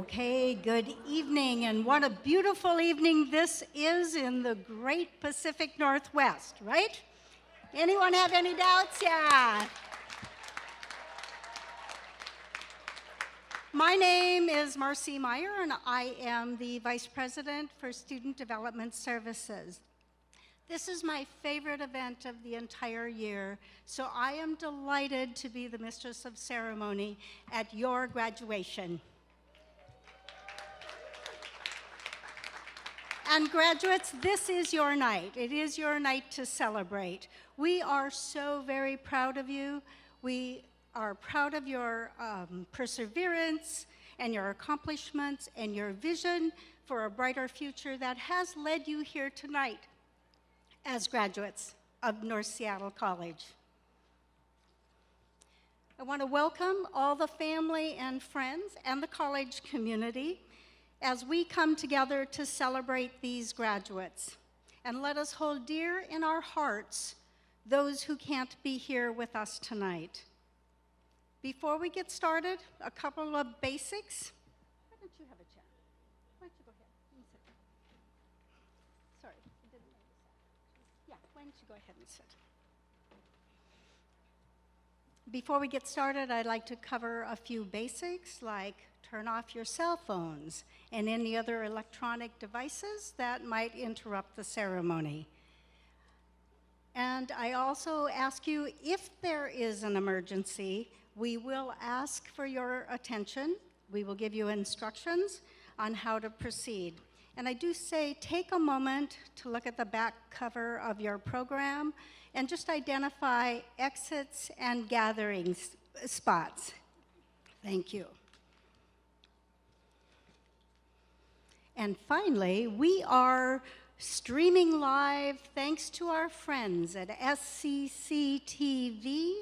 Okay, good evening, and what a beautiful evening this is in the great Pacific Northwest, right? Anyone have any doubts? Yeah. My name is Marcy Meyer, and I am the Vice President for Student Development Services. This is my favorite event of the entire year, so I am delighted to be the Mistress of Ceremony at your graduation. And graduates, this is your night. It is your night to celebrate. We are so very proud of you. We are proud of your perseverance and your accomplishments and your vision for a brighter future that has led you here tonight as graduates of North Seattle College. I want to welcome all the family and friends and the college community as we come together to celebrate these graduates. And let us hold dear in our hearts those who can't be here with us tonight. Before we get started, a couple of basics. Why don't you have a chair? Why don't you go ahead and sit? Sorry, I didn't notice that. Yeah, why don't you go ahead and sit? Before we get started, I'd like to cover a few basics like turn off your cell phones and any other electronic devices that might interrupt the ceremony. And I also ask you, if there is an emergency, we will ask for your attention. We will give you instructions on how to proceed. And I do say, take a moment to look at the back cover of your program and just identify exits and gathering spots. Thank you. And finally, we are streaming live thanks to our friends at SCC TV.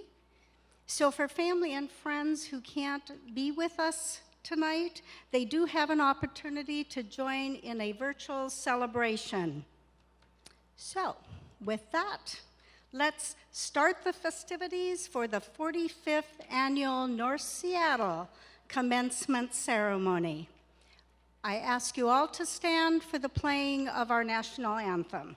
So for family and friends who can't be with us tonight, they do have an opportunity to join in a virtual celebration. So with that, let's start the festivities for the 45th Annual North Seattle Commencement Ceremony. I ask you all to stand for the playing of our national anthem.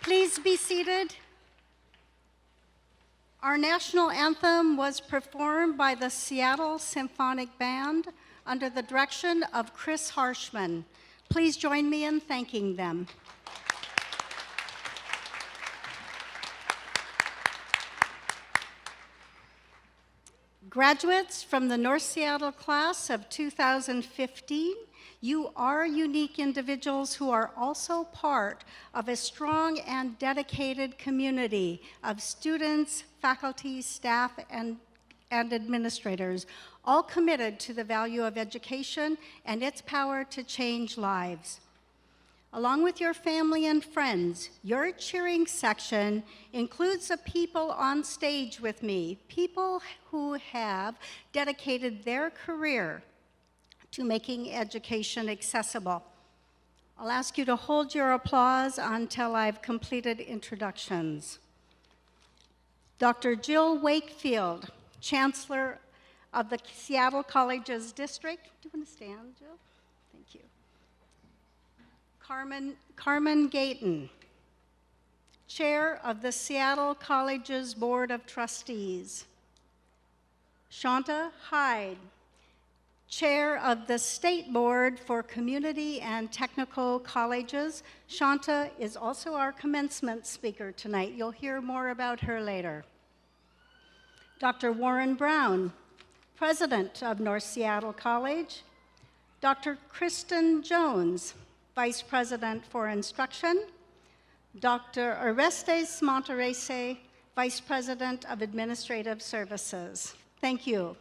Please be seated. Our national anthem was performed by the Seattle Symphonic Band under the direction of Chris Harshman. Please join me in thanking them. Graduates from the North Seattle class of 2015, you are unique individuals who are also part of a strong and dedicated community of students, faculty, staff, and administrators, all committed to the value of education and its power to change lives. Along with your family and friends, your cheering section includes the people on stage with me, people who have dedicated their career to making education accessible. I'll ask you to hold your applause until I've completed introductions. Dr. Jill Wakefield, Chancellor of the Seattle Colleges District. Do you want to stand, Jill? Thank you. Carmen Gayton, Chair of the Seattle Colleges Board of Trustees. Shanta Hyde, Chair of the State Board for Community and Technical Colleges. Shanta is also our commencement speaker tonight. You'll hear more about her later. Dr. Warren Brown, President of North Seattle College. Dr. Kristen Jones, Vice President for Instruction. Dr. Orestes Monterese, Vice President of Administrative Services. Thank you.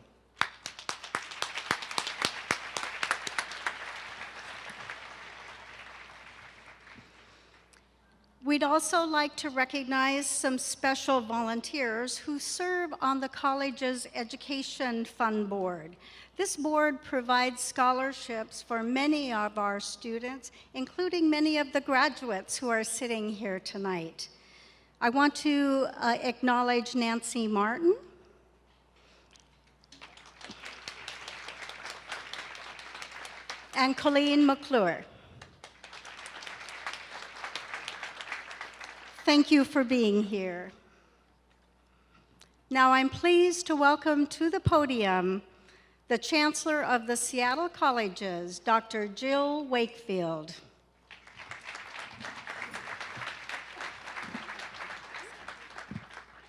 We'd also like to recognize some special volunteers who serve on the college's Education Fund Board. This board provides scholarships for many of our students, including many of the graduates who are sitting here tonight. I want to acknowledge Nancy Martin, and Colleen McClure. Thank you for being here. Now I'm pleased to welcome to the podium the Chancellor of the Seattle Colleges, Dr. Jill Wakefield.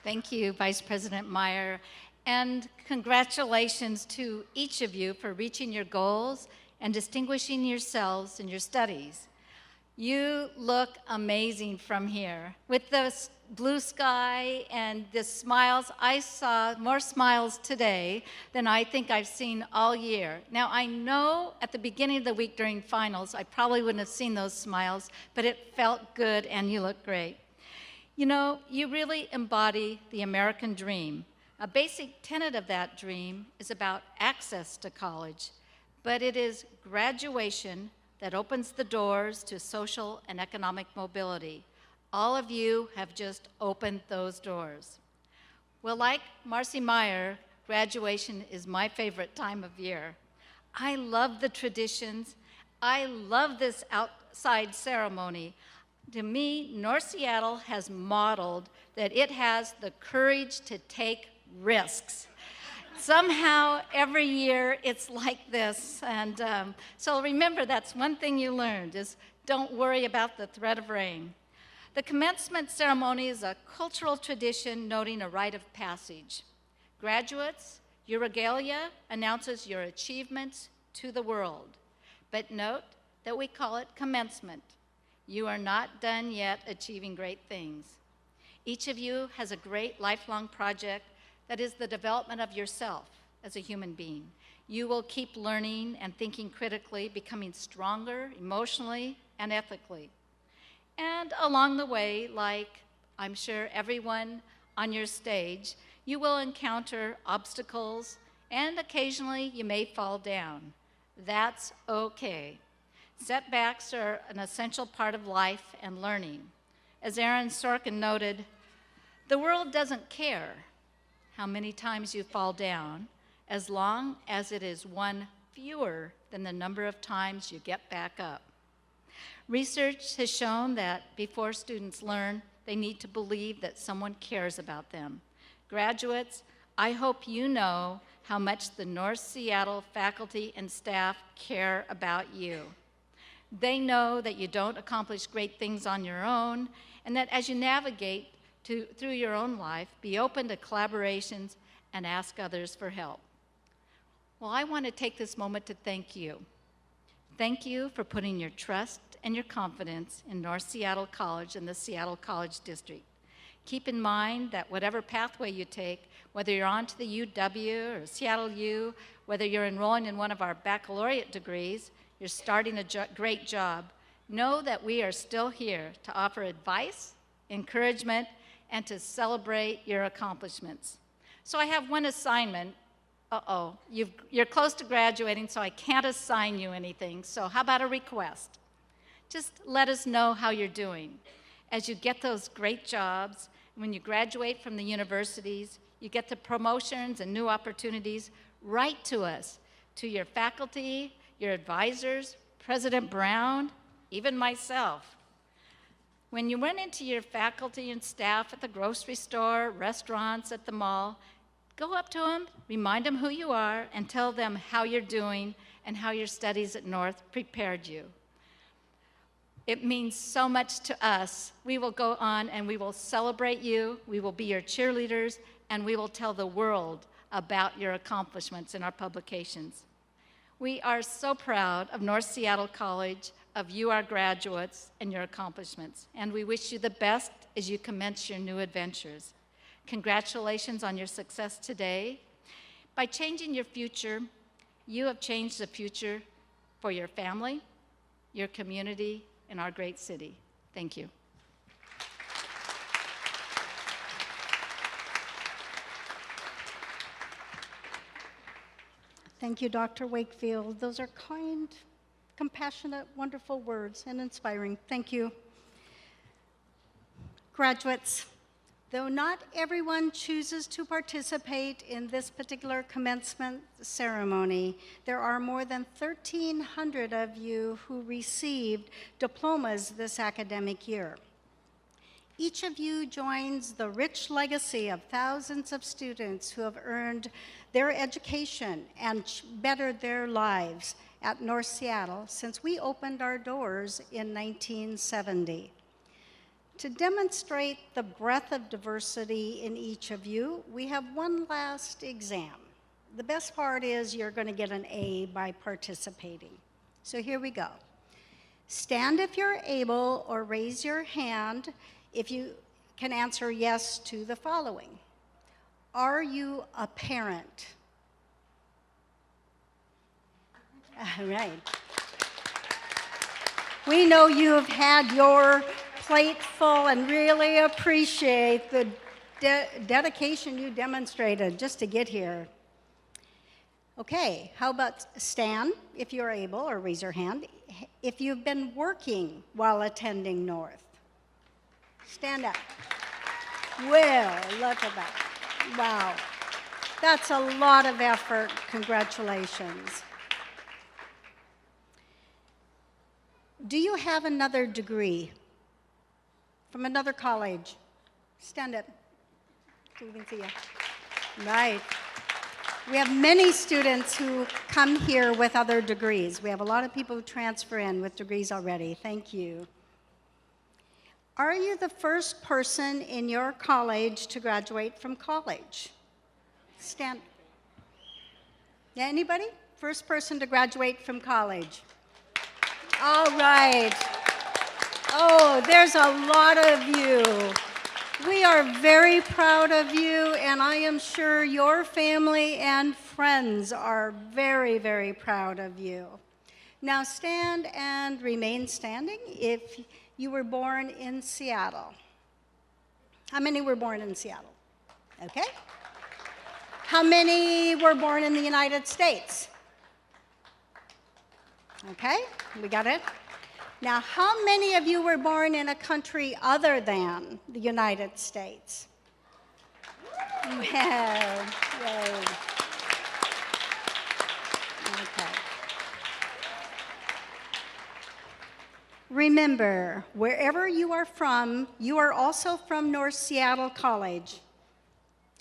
Thank you, Vice President Meyer, and congratulations to each of you for reaching your goals and distinguishing yourselves in your studies. You look amazing from here. With the blue sky and the smiles, I saw more smiles today than I think I've seen all year. Now, I know at the beginning of the week during finals, I probably wouldn't have seen those smiles, but it felt good and you look great. You know, you really embody the American dream. A basic tenet of that dream is about access to college, but it is graduation that opens the doors to social and economic mobility. All of you have just opened those doors. Well, like Marcy Meyer, graduation is my favorite time of year. I love the traditions. I love this outside ceremony. To me, North Seattle has modeled that it has the courage to take risks. Somehow, every year, it's like this. And so remember, that's one thing you learned, is don't worry about the threat of rain. The commencement ceremony is a cultural tradition noting a rite of passage. Graduates, your regalia announces your achievements to the world. But note that we call it commencement. You are not done yet achieving great things. Each of you has a great lifelong project that is the development of yourself as a human being. You will keep learning and thinking critically, becoming stronger emotionally and ethically. And along the way, like I'm sure everyone on your stage, you will encounter obstacles and occasionally you may fall down. That's okay. Setbacks are an essential part of life and learning. As Aaron Sorkin noted, the world doesn't care how many times you fall down, as long as it is one fewer than the number of times you get back up. Research has shown that before students learn, they need to believe that someone cares about them. Graduates, I hope you know how much the North Seattle faculty and staff care about you. They know that you don't accomplish great things on your own, and that as you navigate through your own life, be open to collaborations and ask others for help. Well, I want to take this moment to thank you. Thank you for putting your trust and your confidence in North Seattle College and the Seattle College District. Keep in mind that whatever pathway you take, whether you're on to the UW or Seattle U, whether you're enrolling in one of our baccalaureate degrees, you're starting a great job, know that we are still here to offer advice, encouragement, and to celebrate your accomplishments. So I have one assignment Uh-oh, you're close to graduating, so I can't assign you anything. So how about a request? Just let us know how you're doing. As you get those great jobs, when you graduate from the universities, you get the promotions and new opportunities, write to us, to your faculty, your advisors, President Brown, even myself. When you run into your faculty and staff at the grocery store, restaurants, at the mall, go up to them, remind them who you are, and tell them how you're doing and how your studies at North prepared you. It means so much to us. We will go on and we will celebrate you, we will be your cheerleaders, and we will tell the world about your accomplishments in our publications. We are so proud of North Seattle College, of you, our graduates, and your accomplishments, and we wish you the best as you commence your new adventures. Congratulations on your success today. By changing your future, you have changed the future for your family, your community, and our great city. Thank you. Thank you, Dr. Wakefield. Those are kind, compassionate, wonderful words and inspiring. Thank you. Graduates, though not everyone chooses to participate in this particular commencement ceremony, there are more than 1,300 of you who received diplomas this academic year. Each of you joins the rich legacy of thousands of students who have earned their education and bettered their lives at North Seattle since we opened our doors in 1970. To demonstrate the breadth of diversity in each of you, we have one last exam. The best part is you're going to get an A by participating. So here we go. Stand if you're able, or raise your hand if you can answer yes to the following. Are you a parent? All right. We know you have had your plate full and really appreciate the dedication you demonstrated just to get here. Okay, how about stand if you're able, or raise your hand if you've been working while attending North. Stand up. Well, look at that. Wow. That's a lot of effort. Congratulations. Do you have another degree from another college? Stand up so we can see you. Right. We have many students who come here with other degrees. We have a lot of people who transfer in with degrees already. Thank you. Are you the first person in your college to graduate from college? Stand. Yeah, anybody? First person to graduate from college. All right. Oh, there's a lot of you. We are very proud of you, and I am sure your family and friends are very, very proud of you. Now stand and remain standing if you were born in Seattle. How many were born in Seattle? Okay. How many were born in the United States? Okay, we got it. Now, how many of you were born in a country other than the United States? Well, yay. Okay. Remember, wherever you are from, you are also from North Seattle College.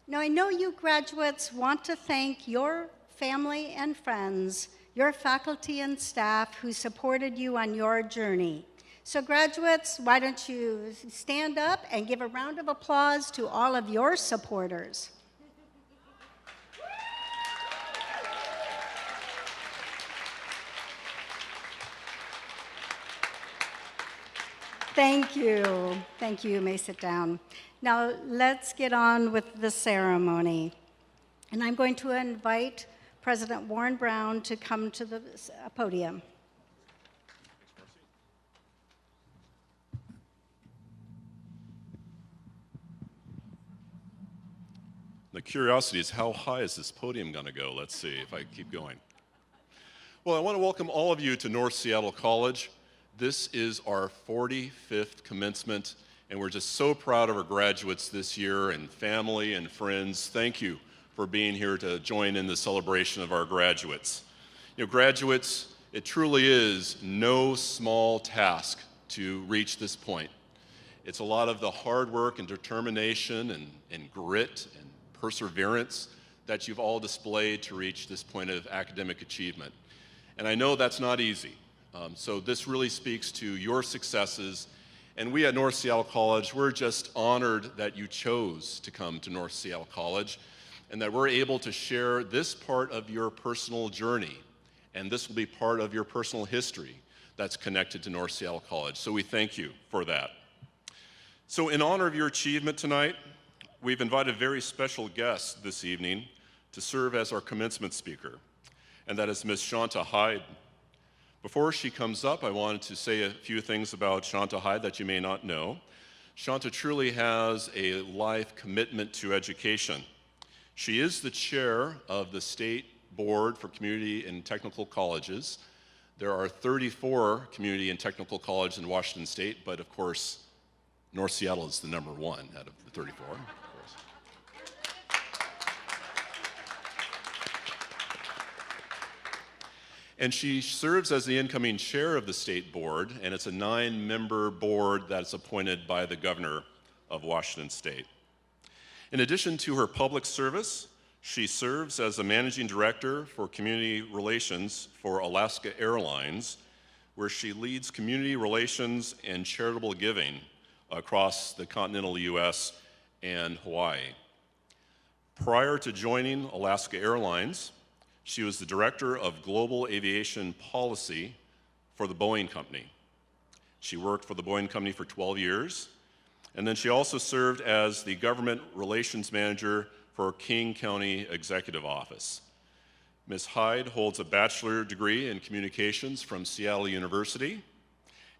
Now, I know you graduates want to thank your family and friends, your faculty and staff who supported you on your journey. So graduates, why don't you stand up and give a round of applause to all of your supporters. Thank you. Thank you. You may sit down. Now, let's get on with the ceremony. And I'm going to invite President Warren Brown to come to the podium. The curiosity is, how high is this podium going to go? Let's see if I keep going. Well, I want to welcome all of you to North Seattle College. This is our 45th commencement, and we're just so proud of our graduates this year, and family and friends. Thank you for being here to join in the celebration of our graduates. You know, graduates, it truly is no small task to reach this point. It's a lot of the hard work and determination and grit and perseverance that you've all displayed to reach this point of academic achievement. And I know that's not easy. So this really speaks to your successes. And we at North Seattle College, we're just honored that you chose to come to North Seattle College and that we're able to share this part of your personal journey. And this will be part of your personal history that's connected to North Seattle College. So we thank you for that. So in honor of your achievement tonight, we've invited a very special guest this evening to serve as our commencement speaker, and that is Ms. Shanta Hyde. Before she comes up, I wanted to say a few things about Shanta Hyde that you may not know. Shanta truly has a life commitment to education. She is the chair of the State Board for Community and Technical Colleges. There are 34 community and technical colleges in Washington State, but of course, North Seattle is the number one out of the 34. And she serves as the incoming chair of the state board, and it's a 9-member board that's appointed by the governor of Washington State. In addition to her public service, she serves as the managing director for community relations for Alaska Airlines, where she leads community relations and charitable giving across the continental US and Hawaii. Prior to joining Alaska Airlines, she was the director of global aviation policy for the Boeing Company. She worked for the Boeing Company for 12 years, and then she also served as the government relations manager for King County Executive Office. Ms. Hyde holds a bachelor degree in communications from Seattle University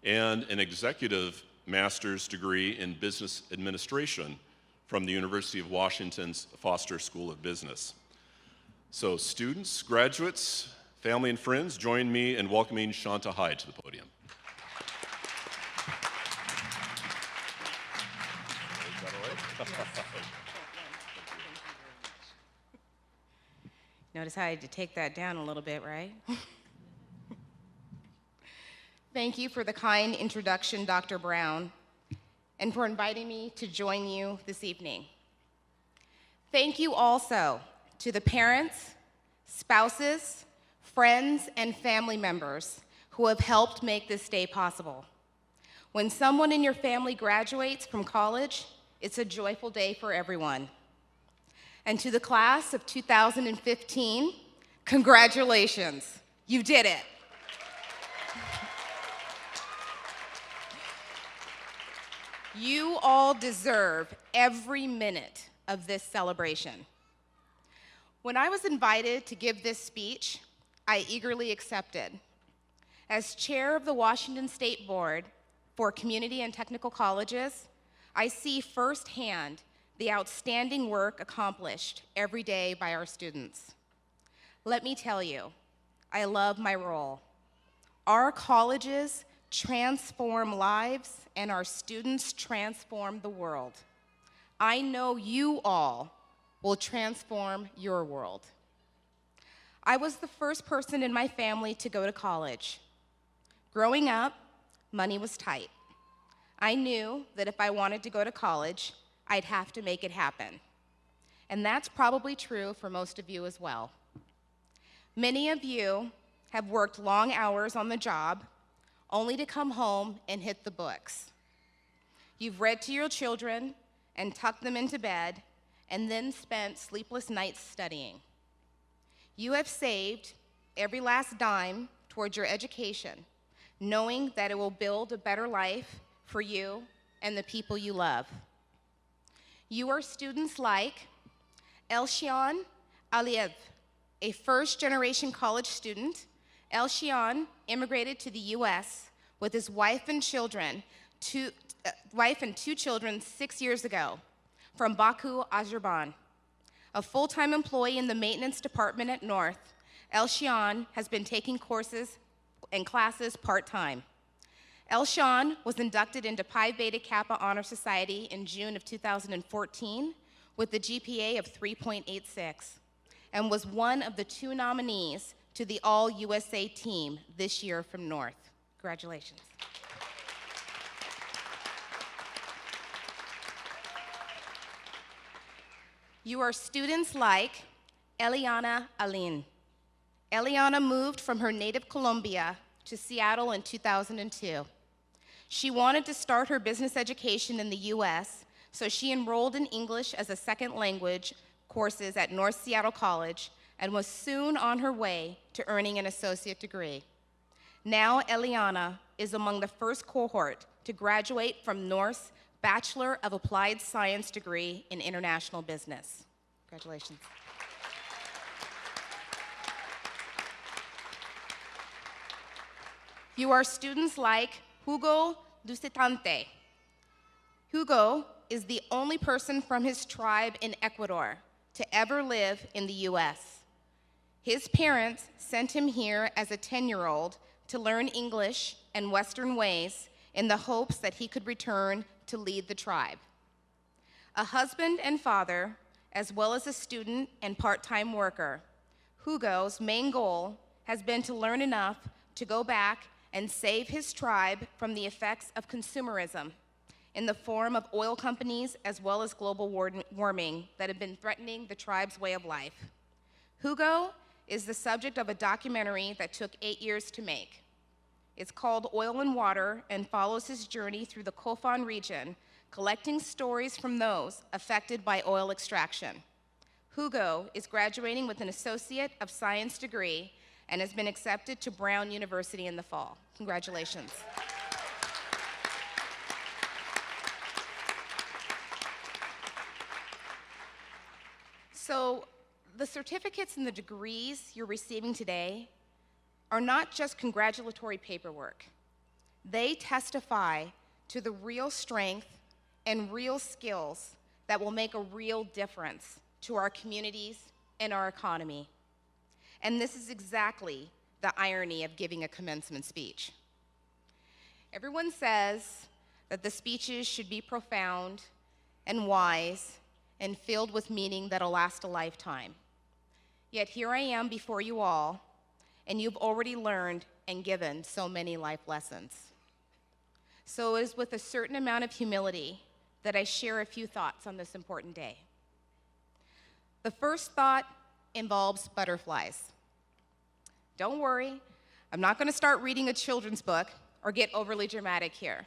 and an executive master's degree in business administration from the University of Washington's Foster School of Business. So students, graduates, family, and friends, join me in welcoming Shanta Hyde to the podium. Is that all right? Notice how I had to take that down a little bit, right? Thank you for the kind introduction, Dr. Brown, and for inviting me to join you this evening. Thank you also to the parents, spouses, friends, and family members who have helped make this day possible. When someone in your family graduates from college, it's a joyful day for everyone. And to the class of 2015, congratulations, you did it. You all deserve every minute of this celebration. When I was invited to give this speech, I eagerly accepted. As chair of the Washington State Board for Community and Technical Colleges, I see firsthand the outstanding work accomplished every day by our students. Let me tell you, I love my role. Our colleges transform lives, and our students transform the world. I know you all will transform your world. I was the first person in my family to go to college. Growing up, money was tight. I knew that if I wanted to go to college, I'd have to make it happen. And that's probably true for most of you as well. Many of you have worked long hours on the job, only to come home and hit the books. You've read to your children and tucked them into bed, and then spent sleepless nights studying. You have saved every last dime towards your education, knowing that it will build a better life for you and the people you love. You are students like Elshian Aliev, a first-generation college student. Elshian immigrated to the US with his wife and two children 6 years ago from Baku, Azerbaijan. A full-time employee in the maintenance department at North, Elshan has been taking courses and classes part-time. Elshan was inducted into Pi Beta Kappa Honor Society in June of 2014 with a GPA of 3.86 and was one of the 2 nominees to the All-USA team this year from North. Congratulations. You are students like Eliana Alin. Eliana moved from her native Colombia to Seattle in 2002. She wanted to start her business education in the US, so she enrolled in English as a second language courses at North Seattle College and was soon on her way to earning an associate degree. Now Eliana is among the first cohort to graduate from North's Bachelor of Applied Science degree in International Business. Congratulations. You are students like Hugo Ducetante. Hugo is the only person from his tribe in Ecuador to ever live in the US. His parents sent him here as a 10-year-old to learn English and Western ways in the hopes that he could return to lead the tribe. A husband and father, as well as a student and part-time worker, Hugo's main goal has been to learn enough to go back and save his tribe from the effects of consumerism in the form of oil companies as well as global warming that have been threatening the tribe's way of life. Hugo is the subject of a documentary that took 8 years to make. It's called Oil and Water and follows his journey through the Kofan region, collecting stories from those affected by oil extraction. Hugo is graduating with an Associate of Science degree and has been accepted to Brown University in the fall. Congratulations. So the certificates and the degrees you're receiving today are not just congratulatory paperwork. They testify to the real strength and real skills that will make a real difference to our communities and our economy. And this is exactly the irony of giving a commencement speech. Everyone says that the speeches should be profound and wise and filled with meaning that'll last a lifetime. Yet here I am before you all, and you've already learned and given so many life lessons. So it is with a certain amount of humility that I share a few thoughts on this important day. The first thought involves butterflies. Don't worry, I'm not going to start reading a children's book or get overly dramatic here.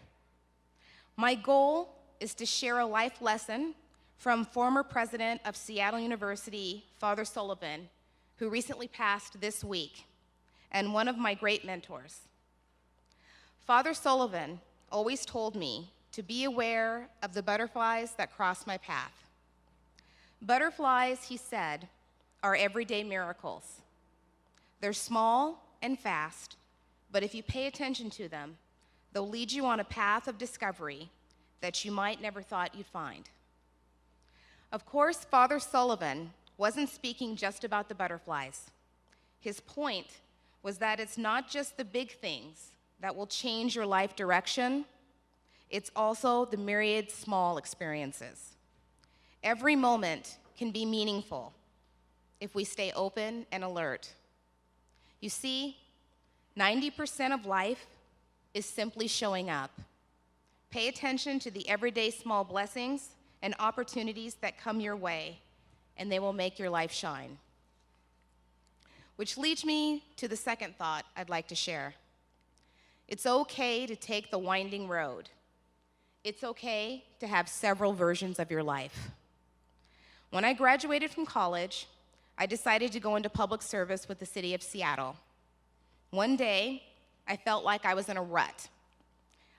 My goal is to share a life lesson from former president of Seattle University, Father Sullivan, who recently passed this week, and one of my great mentors. Father Sullivan always told me to be aware of the butterflies that cross my path. Butterflies, he said, are everyday miracles. They're small and fast, but if you pay attention to them, they'll lead you on a path of discovery that you might never thought you'd find. Of course, Father Sullivan wasn't speaking just about the butterflies. His point was that it's not just the big things that will change your life direction, it's also the myriad small experiences. Every moment can be meaningful if we stay open and alert. You see, 90% of life is simply showing up. Pay attention to the everyday small blessings and opportunities that come your way, and they will make your life shine. Which leads me to the second thought I'd like to share. It's okay to take the winding road. It's okay to have several versions of your life. When I graduated from college, I decided to go into public service with the city of Seattle. One day, I felt like I was in a rut.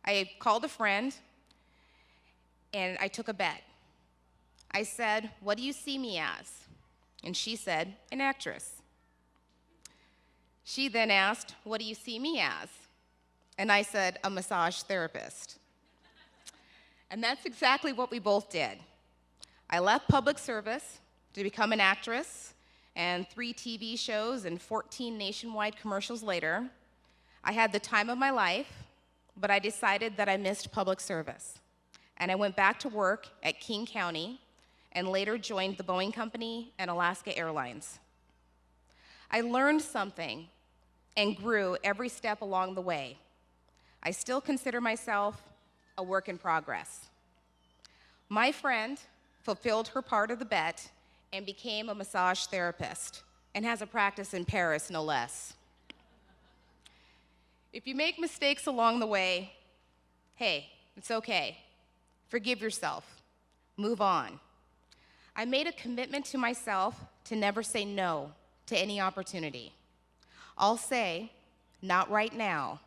I called a friend, and I took a bet. I said, "What do you see me as?" And she said, "An actress." She then asked, "What do you see me as?" And I said, "A massage therapist." And that's exactly what we both did. I left public service to become an actress, and 3 TV shows and 14 nationwide commercials later, I had the time of my life, but I decided that I missed public service. And I went back to work at King County and later joined the Boeing Company and Alaska Airlines. I learned something and grew every step along the way. I still consider myself a work in progress. My friend fulfilled her part of the bet and became a massage therapist and has a practice in Paris, no less. If you make mistakes along the way, hey, it's okay. Forgive yourself. Move on. I made a commitment to myself to never say no to any opportunity. I'll say, not right now,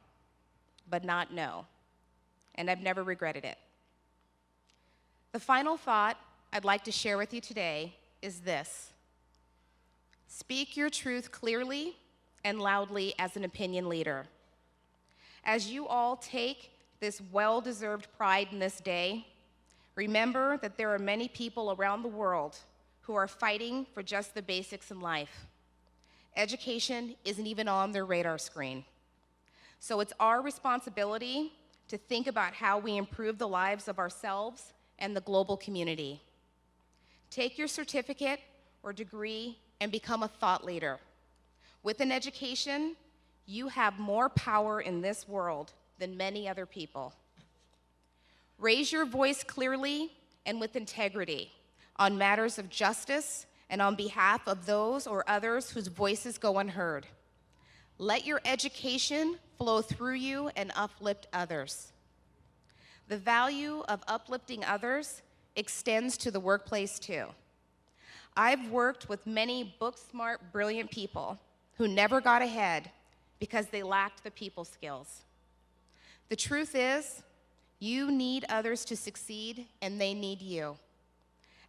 but not no. And I've never regretted it. The final thought I'd like to share with you today is this. Speak your truth clearly and loudly as an opinion leader. As you all take this well-deserved pride in this day, remember that there are many people around the world who are fighting for just the basics in life. Education isn't even on their radar screen. So it's our responsibility to think about how we improve the lives of ourselves and the global community. Take your certificate or degree and become a thought leader. With an education, you have more power in this world than many other people. Raise your voice clearly and with integrity on matters of justice and on behalf of those or others whose voices go unheard. Let your education flow through you and uplift others. The value of uplifting others extends to the workplace too. I've worked with many book-smart, brilliant people who never got ahead because they lacked the people skills. The truth is, you need others to succeed, and they need you.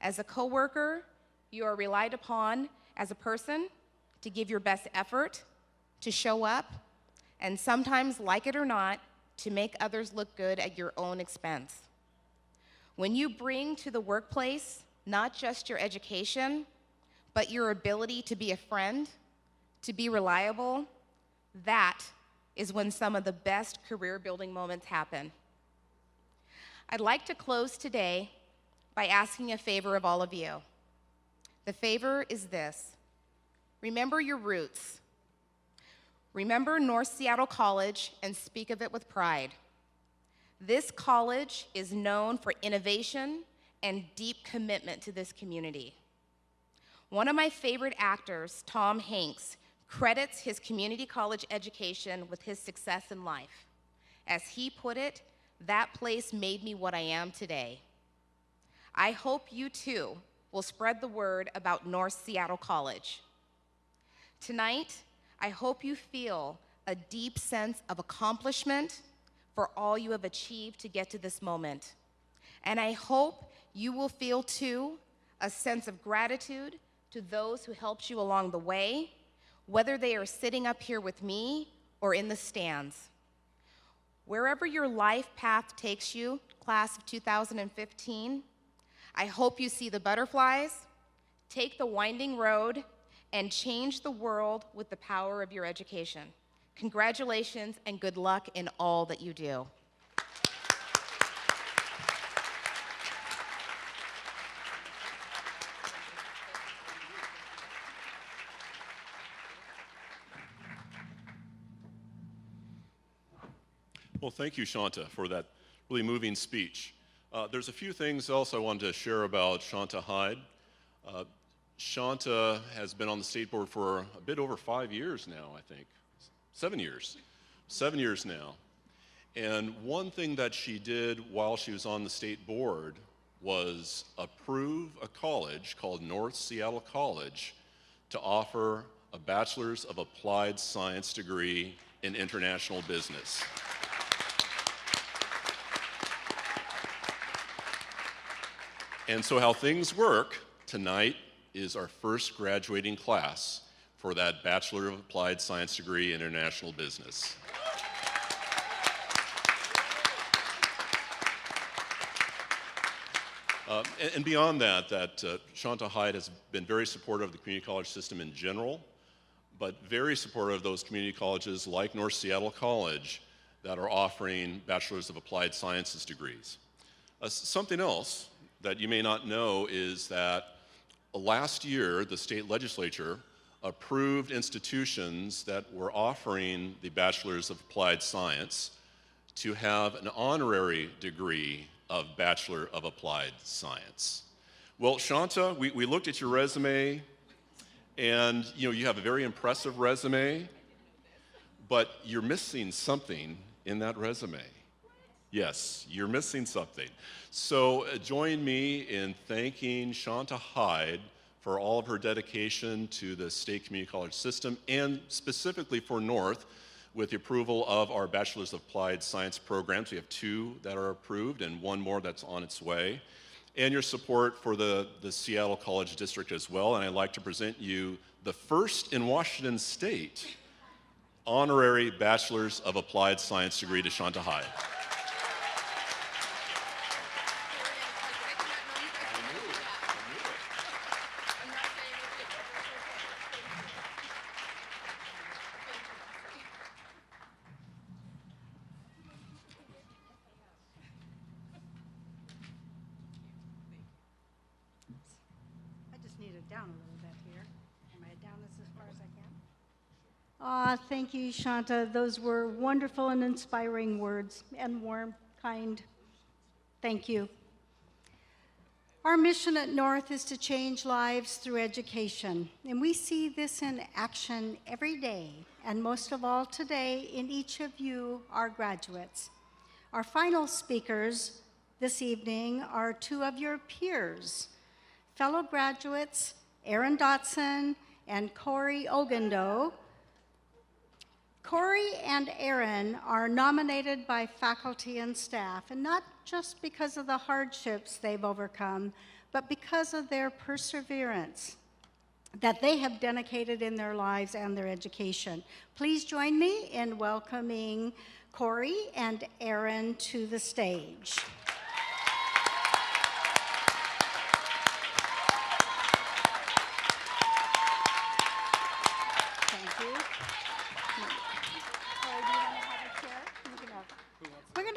As a coworker, you are relied upon as a person to give your best effort, to show up, and sometimes, like it or not, to make others look good at your own expense. When you bring to the workplace not just your education, but your ability to be a friend, to be reliable, that is when some of the best career-building moments happen. I'd like to close today by asking a favor of all of you. The favor is this. Remember your roots. Remember North Seattle College and speak of it with pride. This college is known for innovation and deep commitment to this community. One of my favorite actors, Tom Hanks, credits his community college education with his success in life. As he put it, that place made me what I am today. I hope you too will spread the word about North Seattle College. Tonight, I hope you feel a deep sense of accomplishment for all you have achieved to get to this moment. And I hope you will feel too a sense of gratitude to those who helped you along the way, whether they are sitting up here with me or in the stands. Wherever your life path takes you, class of 2015, I hope you see the butterflies, take the winding road, and change the world with the power of your education. Congratulations and good luck in all that you do. Well, thank you, Shanta, for that really moving speech. There's a few things else I wanted to share about Shanta Hyde. Shanta has been on the state board for a bit over 5 years now, I think. 7 years. 7 years now. And one thing that she did while she was on the state board was approve a college called North Seattle College to offer a Bachelor's of Applied Science degree in international business. And so how things work tonight is our first graduating class for that Bachelor of Applied Science degree in international business. And beyond that, Shanta Hyde has been very supportive of the community college system in general, but very supportive of those community colleges like North Seattle College that are offering Bachelor's of Applied Sciences degrees. Something else that you may not know is that last year, the state legislature approved institutions that were offering the Bachelor's of Applied Science to have an honorary degree of Bachelor of Applied Science. Well, Shanta, we looked at your resume, and you have a very impressive resume, but you're missing something in that resume. Yes, you're missing something. So join me in thanking Shanta Hyde for all of her dedication to the state community college system, and specifically for North, with the approval of our Bachelor's of Applied Science programs. We have 2 that are approved and 1 more that's on its way. And your support for the Seattle College District as well. And I'd like to present you the first in Washington State honorary Bachelor's of Applied Science degree to Shanta Hyde. Down a little bit here. Am I down as far as I can? Thank you, Shanta. Those were wonderful and inspiring words, and warm, kind. Thank you. Our mission at North is to change lives through education, and we see this in action every day, and most of all today in each of you, our graduates. Our final speakers this evening are 2 of your peers, fellow graduates, Aaron Dotson and Corey Ogando. Corey and Aaron are nominated by faculty and staff, and not just because of the hardships they've overcome, but because of their perseverance that they have dedicated in their lives and their education. Please join me in welcoming Corey and Aaron to the stage.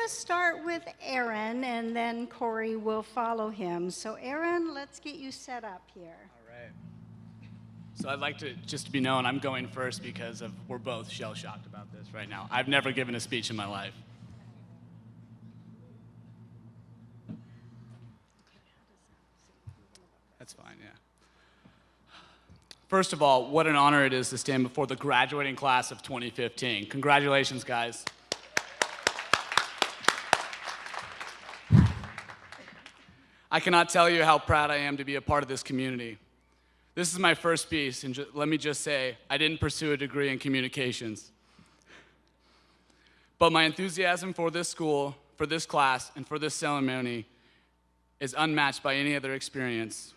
Start with Aaron, and then Corey will follow him. So Aaron, let's get you set up here. All right. So I'd like to just be known I'm going first because we're both shell-shocked about this right now. I've never given a speech in my life. That's fine, yeah. First of all, what an honor it is to stand before the graduating class of 2015. Congratulations, guys. I cannot tell you how proud I am to be a part of this community. This is my first piece, and let me just say, I didn't pursue a degree in communications. But my enthusiasm for this school, for this class, and for this ceremony is unmatched by any other experience.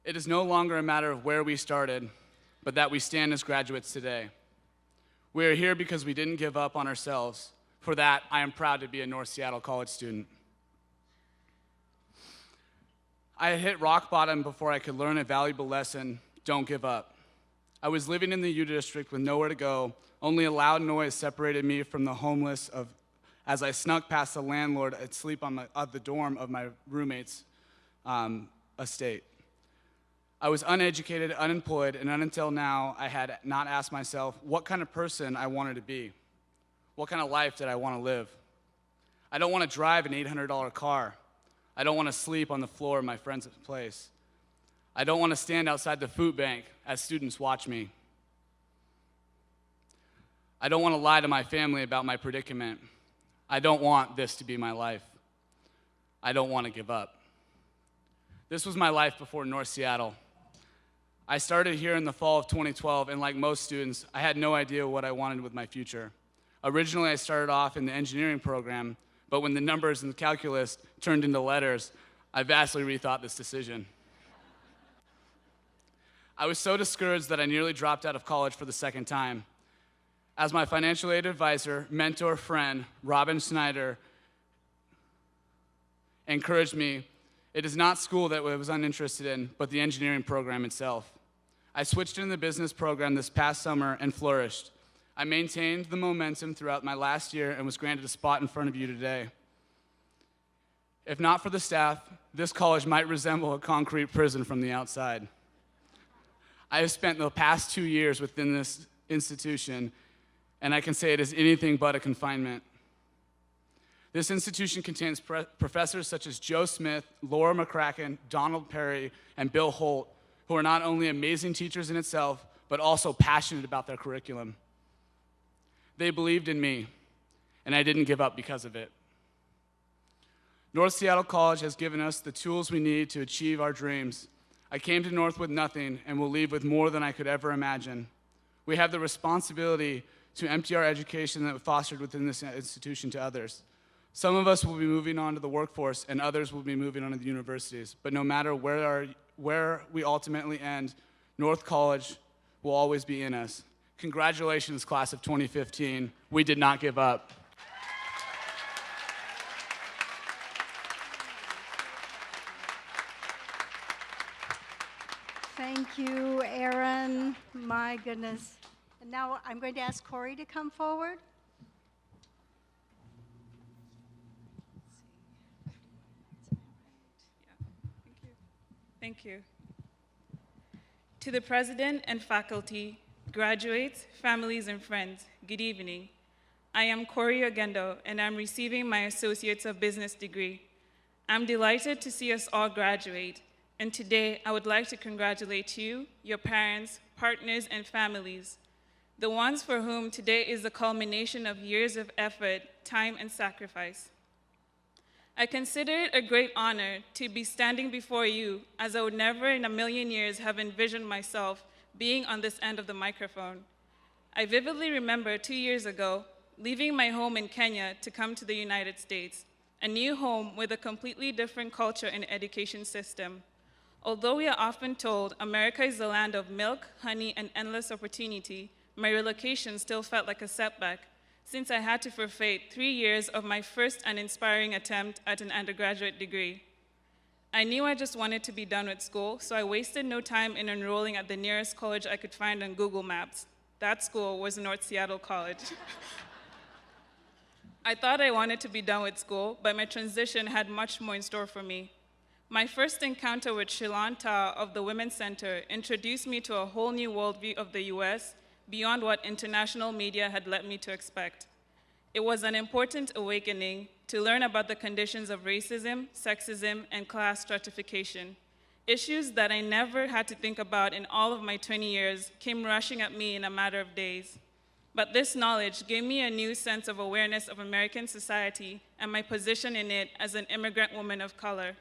It is no longer a matter of where we started, but that we stand as graduates today. We are here because we didn't give up on ourselves. For that, I am proud to be a North Seattle College student. I had hit rock bottom before I could learn a valuable lesson: don't give up. I was living in the U District with nowhere to go. Only a loud noise separated me from the homeless as I snuck past the landlord at sleep at the dorm of my roommate's estate. I was uneducated, unemployed, and until now, I had not asked myself what kind of person I wanted to be. What kind of life did I want to live? I don't want to drive an $800 car. I don't want to sleep on the floor of my friend's place. I don't want to stand outside the food bank as students watch me. I don't want to lie to my family about my predicament. I don't want this to be my life. I don't want to give up. This was my life before North Seattle. I started here in the fall of 2012, and like most students, I had no idea what I wanted with my future. Originally, I started off in the engineering program, but when the numbers and the calculus turned into letters, I vastly rethought this decision. I was so discouraged that I nearly dropped out of college for the second time. As my financial aid advisor, mentor, friend, Robin Snyder, encouraged me, it is not school that I was uninterested in, but the engineering program itself. I switched into the business program this past summer and flourished. I maintained the momentum throughout my last year and was granted a spot in front of you today. If not for the staff, this college might resemble a concrete prison from the outside. I have spent the past 2 years within this institution, and I can say it is anything but a confinement. This institution contains professors such as Joe Smith, Laura McCracken, Donald Perry, and Bill Holt, who are not only amazing teachers in itself, but also passionate about their curriculum. They believed in me, and I didn't give up because of it. North Seattle College has given us the tools we need to achieve our dreams. I came to North with nothing and will leave with more than I could ever imagine. We have the responsibility to empty our education that we fostered within this institution to others. Some of us will be moving on to the workforce and others will be moving on to the universities. But no matter where we ultimately end, North College will always be in us. Congratulations, class of 2015. We did not give up. Thank you, Aaron. My goodness. And now I'm going to ask Corey to come forward. Thank you. To the president and faculty, graduates, families, and friends, good evening. I am Corey Ogendo, and I'm receiving my Associates of Business degree. I'm delighted to see us all graduate, and today I would like to congratulate you, your parents, partners, and families, the ones for whom today is the culmination of years of effort, time, and sacrifice. I consider it a great honor to be standing before you, as I would never in a million years have envisioned myself being on this end of the microphone. I vividly remember 2 years ago, leaving my home in Kenya to come to the United States, a new home with a completely different culture and education system. Although we are often told America is the land of milk, honey, and endless opportunity, my relocation still felt like a setback, since I had to forfeit 3 years of my first and inspiring attempt at an undergraduate degree. I knew I just wanted to be done with school, so I wasted no time in enrolling at the nearest college I could find on Google Maps. That school was North Seattle College. I thought I wanted to be done with school, but my transition had much more in store for me. My first encounter with Shilan Ta of the Women's Center introduced me to a whole new worldview of the US beyond what international media had led me to expect. It was an important awakening to learn about the conditions of racism, sexism, and class stratification. Issues that I never had to think about in all of my 20 years came rushing at me in a matter of days. But this knowledge gave me a new sense of awareness of American society and my position in it as an immigrant woman of color.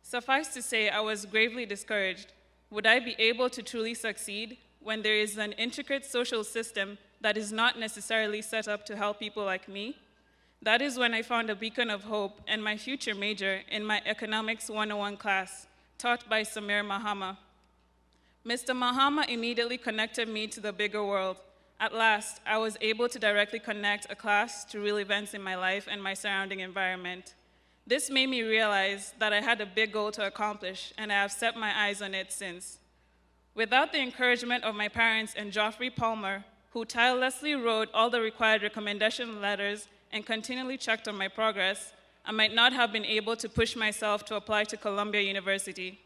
Suffice to say, I was gravely discouraged. Would I be able to truly succeed when there is an intricate social system that is not necessarily set up to help people like me? That is when I found a beacon of hope and my future major in my Economics 101 class, taught by Samir Mahama. Mr. Mahama immediately connected me to the bigger world. At last, I was able to directly connect a class to real events in my life and my surrounding environment. This made me realize that I had a big goal to accomplish, and I have set my eyes on it since. Without the encouragement of my parents and Geoffrey Palmer, who tirelessly wrote all the required recommendation letters and continually checked on my progress, I might not have been able to push myself to apply to Columbia University.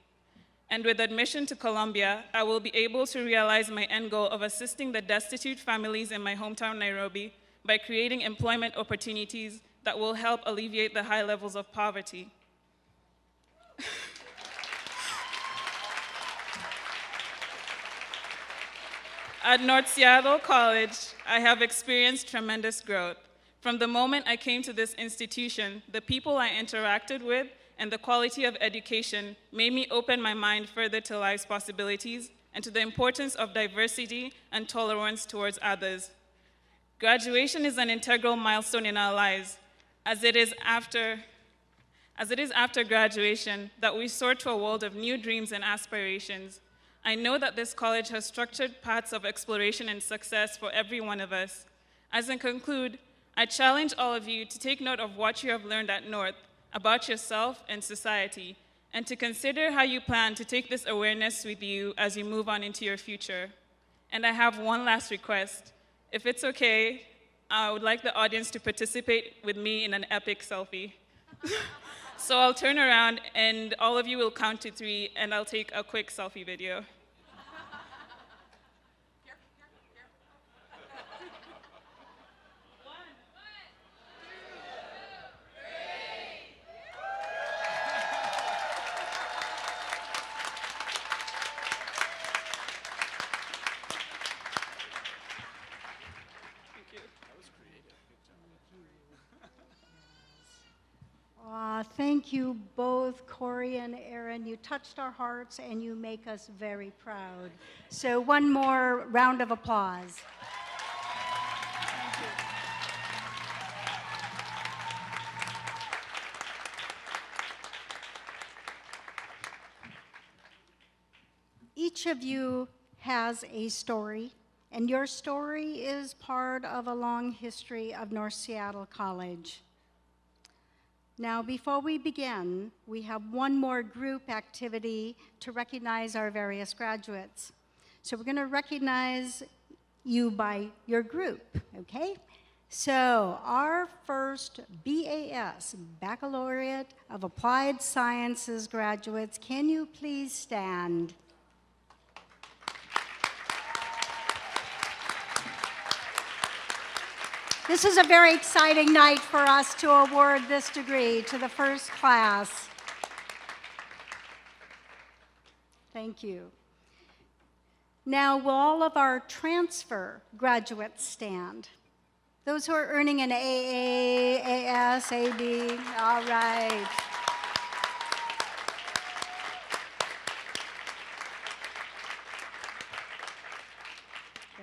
And with admission to Columbia, I will be able to realize my end goal of assisting the destitute families in my hometown, Nairobi, by creating employment opportunities that will help alleviate the high levels of poverty. At North Seattle College, I have experienced tremendous growth. From the moment I came to this institution, the people I interacted with and the quality of education made me open my mind further to life's possibilities and to the importance of diversity and tolerance towards others. Graduation is an integral milestone in our lives, as it is after graduation that we soar to a world of new dreams and aspirations. I know that this college has structured paths of exploration and success for every one of us. As I conclude, I challenge all of you to take note of what you have learned at North about yourself and society, and to consider how you plan to take this awareness with you as you move on into your future. And I have one last request. If it's okay, I would like the audience to participate with me in an epic selfie. So I'll turn around and all of you will count to 3 and I'll take a quick selfie video. Thank you both, Corey and Aaron. You touched our hearts and you make us very proud. So one more round of applause. Each of you has a story, and your story is part of a long history of North Seattle College. Now, before we begin, we have one more group activity to recognize our various graduates. So we're going to recognize you by your group, okay? So our first BAS, Baccalaureate of Applied Sciences graduates, can you please stand? This is a very exciting night for us to award this degree to the first class. Thank you. Now, will all of our transfer graduates stand? Those who are earning an AA, AS, AB, all right.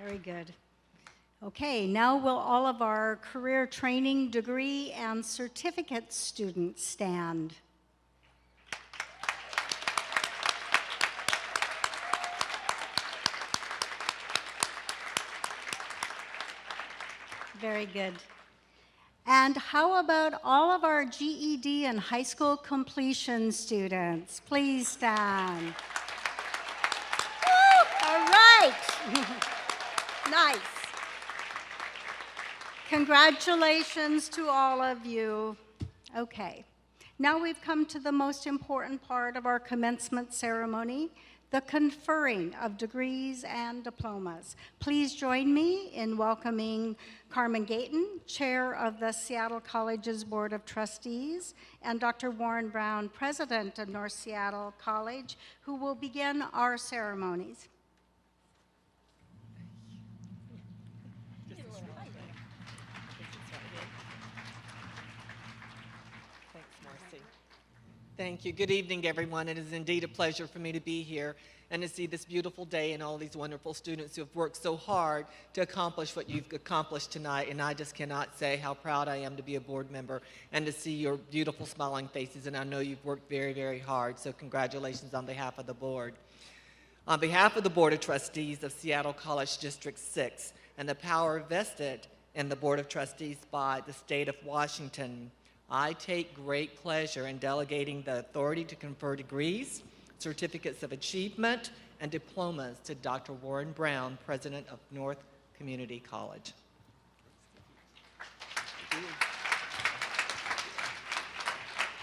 Very good. Okay, now will all of our career training, degree, and certificate students stand? Very good. And how about all of our GED and high school completion students? Please stand. Woo! All right. Nice. Congratulations to all of you. Okay, now we've come to the most important part of our commencement ceremony, the conferring of degrees and diplomas. Please join me in welcoming Carmen Gayton, Chair of the Seattle College's Board of Trustees, and Dr. Warren Brown, President of North Seattle College, who will begin our ceremonies. Thank you. Good evening, everyone. It is indeed a pleasure for me to be here and to see this beautiful day and all these wonderful students who have worked so hard to accomplish what you've accomplished tonight. And I just cannot say how proud I am to be a board member and to see your beautiful smiling faces. And I know you've worked very, very hard. So congratulations on behalf of the board. On behalf of the Board of Trustees of Seattle College District 6 and the power vested in the Board of Trustees by the state of Washington, I take great pleasure in delegating the authority to confer degrees, certificates of achievement, and diplomas to Dr. Warren Brown, President of North Community College.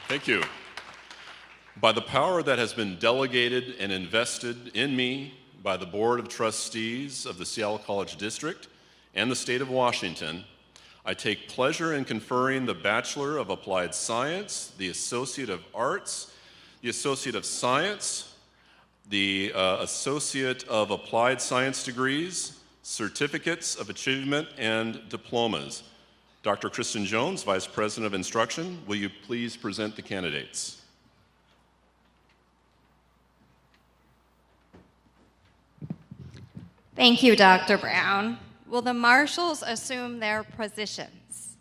Thank you. By the power that has been delegated and invested in me by the Board of Trustees of the Seattle College District and the state of Washington, I take pleasure in conferring the Bachelor of Applied Science, the Associate of Arts, the Associate of Science, the Associate of Applied Science degrees, certificates of achievement, and diplomas. Dr. Kristen Jones, Vice President of Instruction, will you please present the candidates? Thank you, Dr. Brown. Will the marshals assume their positions?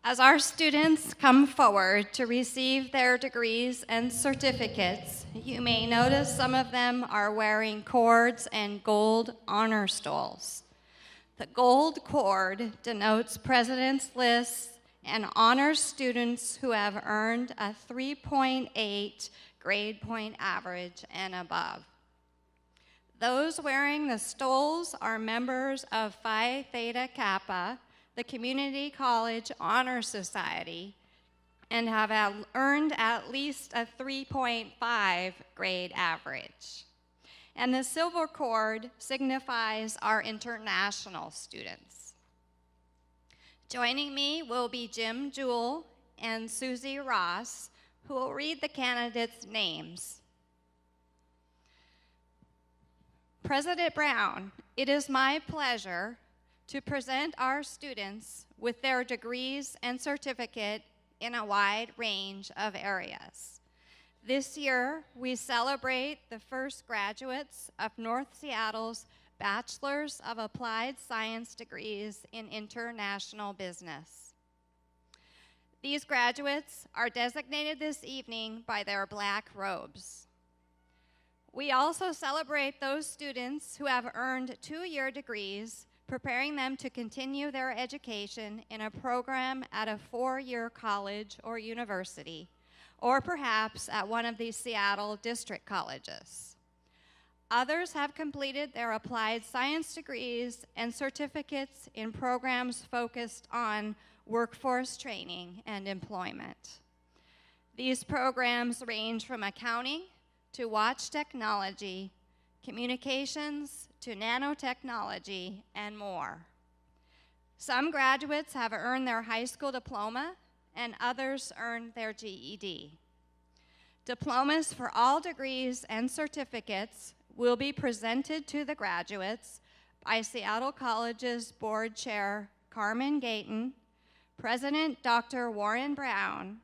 As our students come forward to receive their degrees and certificates, you may notice some of them are wearing cords and gold honor stoles. The gold cord denotes president's lists and honors students who have earned a 3.8 grade point average and above. Those wearing the stoles are members of Phi Theta Kappa, the Community College Honor Society, and have earned at least a 3.5 grade average. And the silver cord signifies our international students. Joining me will be Jim Jewell and Susie Ross, who will read the candidates' names. President Brown, it is my pleasure to present our students with their degrees and certificate in a wide range of areas. This year, we celebrate the first graduates of North Seattle's Bachelor's of Applied Science degrees in International Business. These graduates are designated this evening by their black robes. We also celebrate those students who have earned 2-year degrees, preparing them to continue their education in a program at a 4-year college or university, or perhaps at one of these Seattle district colleges. Others have completed their applied science degrees and certificates in programs focused on workforce training and employment. These programs range from accounting to watch technology, communications to nanotechnology, and more. Some graduates have earned their high school diploma, and others earned their GED. Diplomas for all degrees and certificates will be presented to the graduates by Seattle College's Board Chair Carmen Gayton, President Dr. Warren Brown,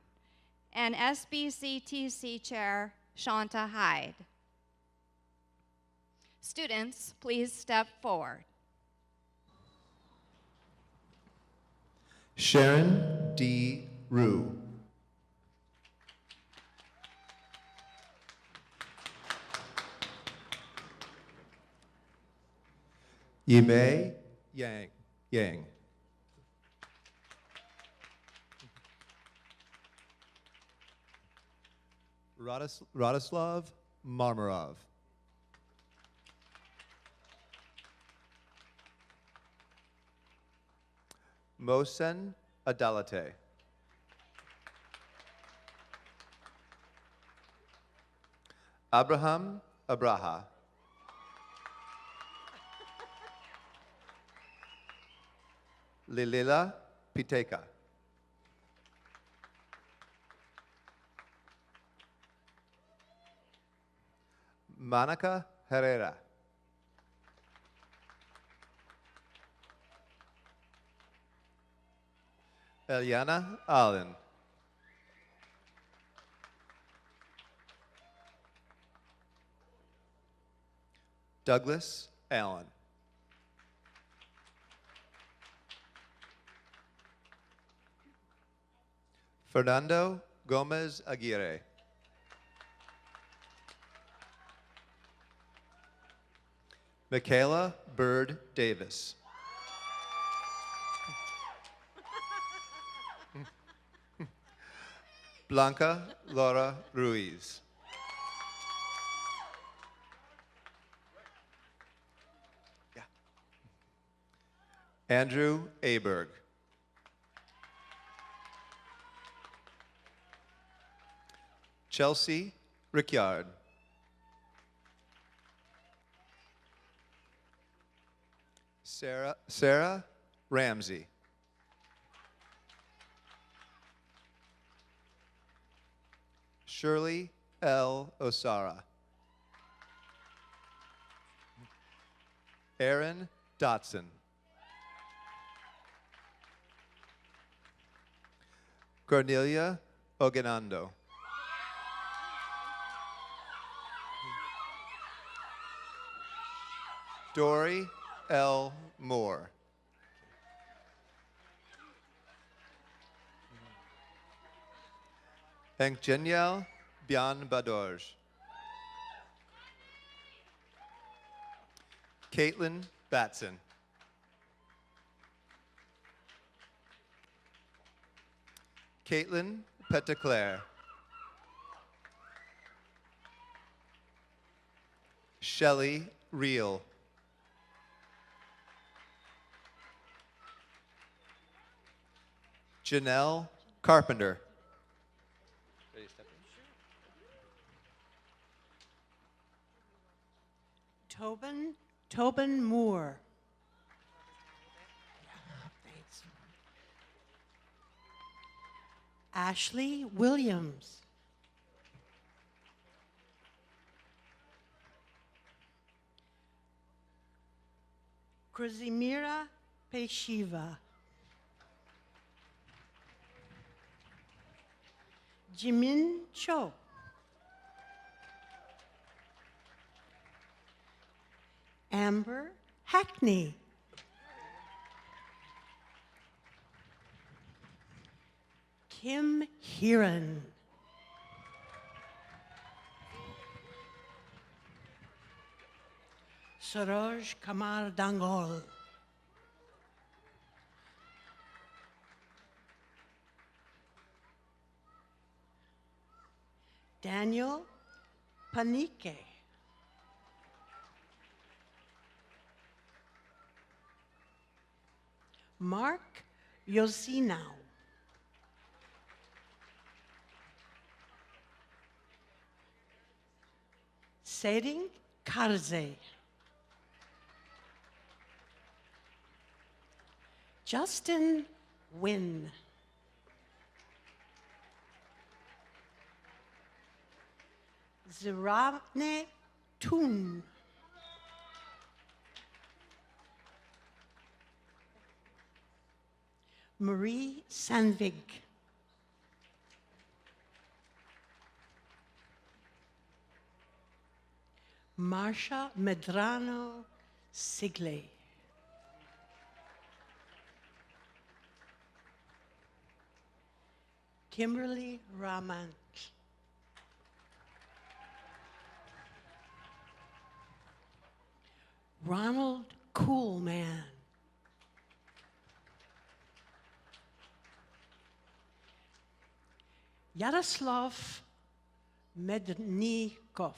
and SBCTC Chair Shanta Hyde. Students, please step forward. Sharon D. Rue. Yimei Yang. Radislav Marmarov. Mohsen Adalate. Abraham Abraha. Lilila Piteka. Monica Herrera. Eliana Allen. Douglas Allen. Fernando Gomez Aguirre. Michaela Bird Davis. Blanca Laura Ruiz. Yeah. Andrew Aberg. Chelsea Rickyard. Sarah Ramsey. Shirley L. Osara. Aaron Dotson. Cornelia Oganando. Dory L. Moore. Engeniel Bian Badorj. Caitlin Batson. Caitlin Petitclerc. Shelley Reel. Janelle Carpenter. Tobin Moore. Thanks. Ashley Williams. Krazimira Peshiva. Jimin Cho. Amber Hackney. Kim Heron. Saroj Kamar Dangol. Daniel Panike. Mark Yosinau. Sering Karze. Justin Wynn. Zirabne Toon. Marie Sandvig. Marsha Medrano Sigley. Kimberly Raman. Ronald Coolman. Yaroslav Mednikov.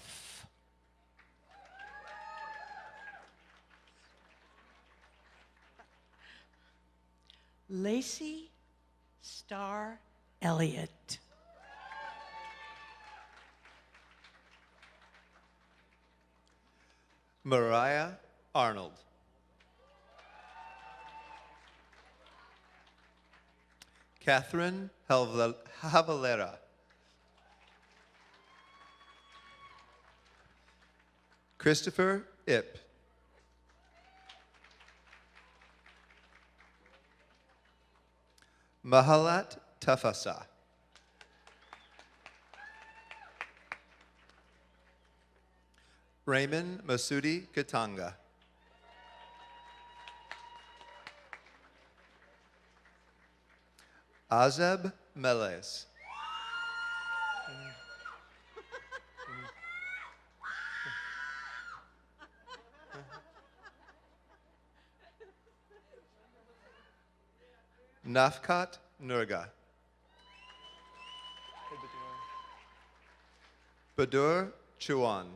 Lacey Starr Elliott. Mariah Arnold. Catherine Havalera. Christopher Ip. Mahalat Tafasa. Raymond Masudi Katanga. Azeb Meles. Nafkat Nurga. Badur Chuan.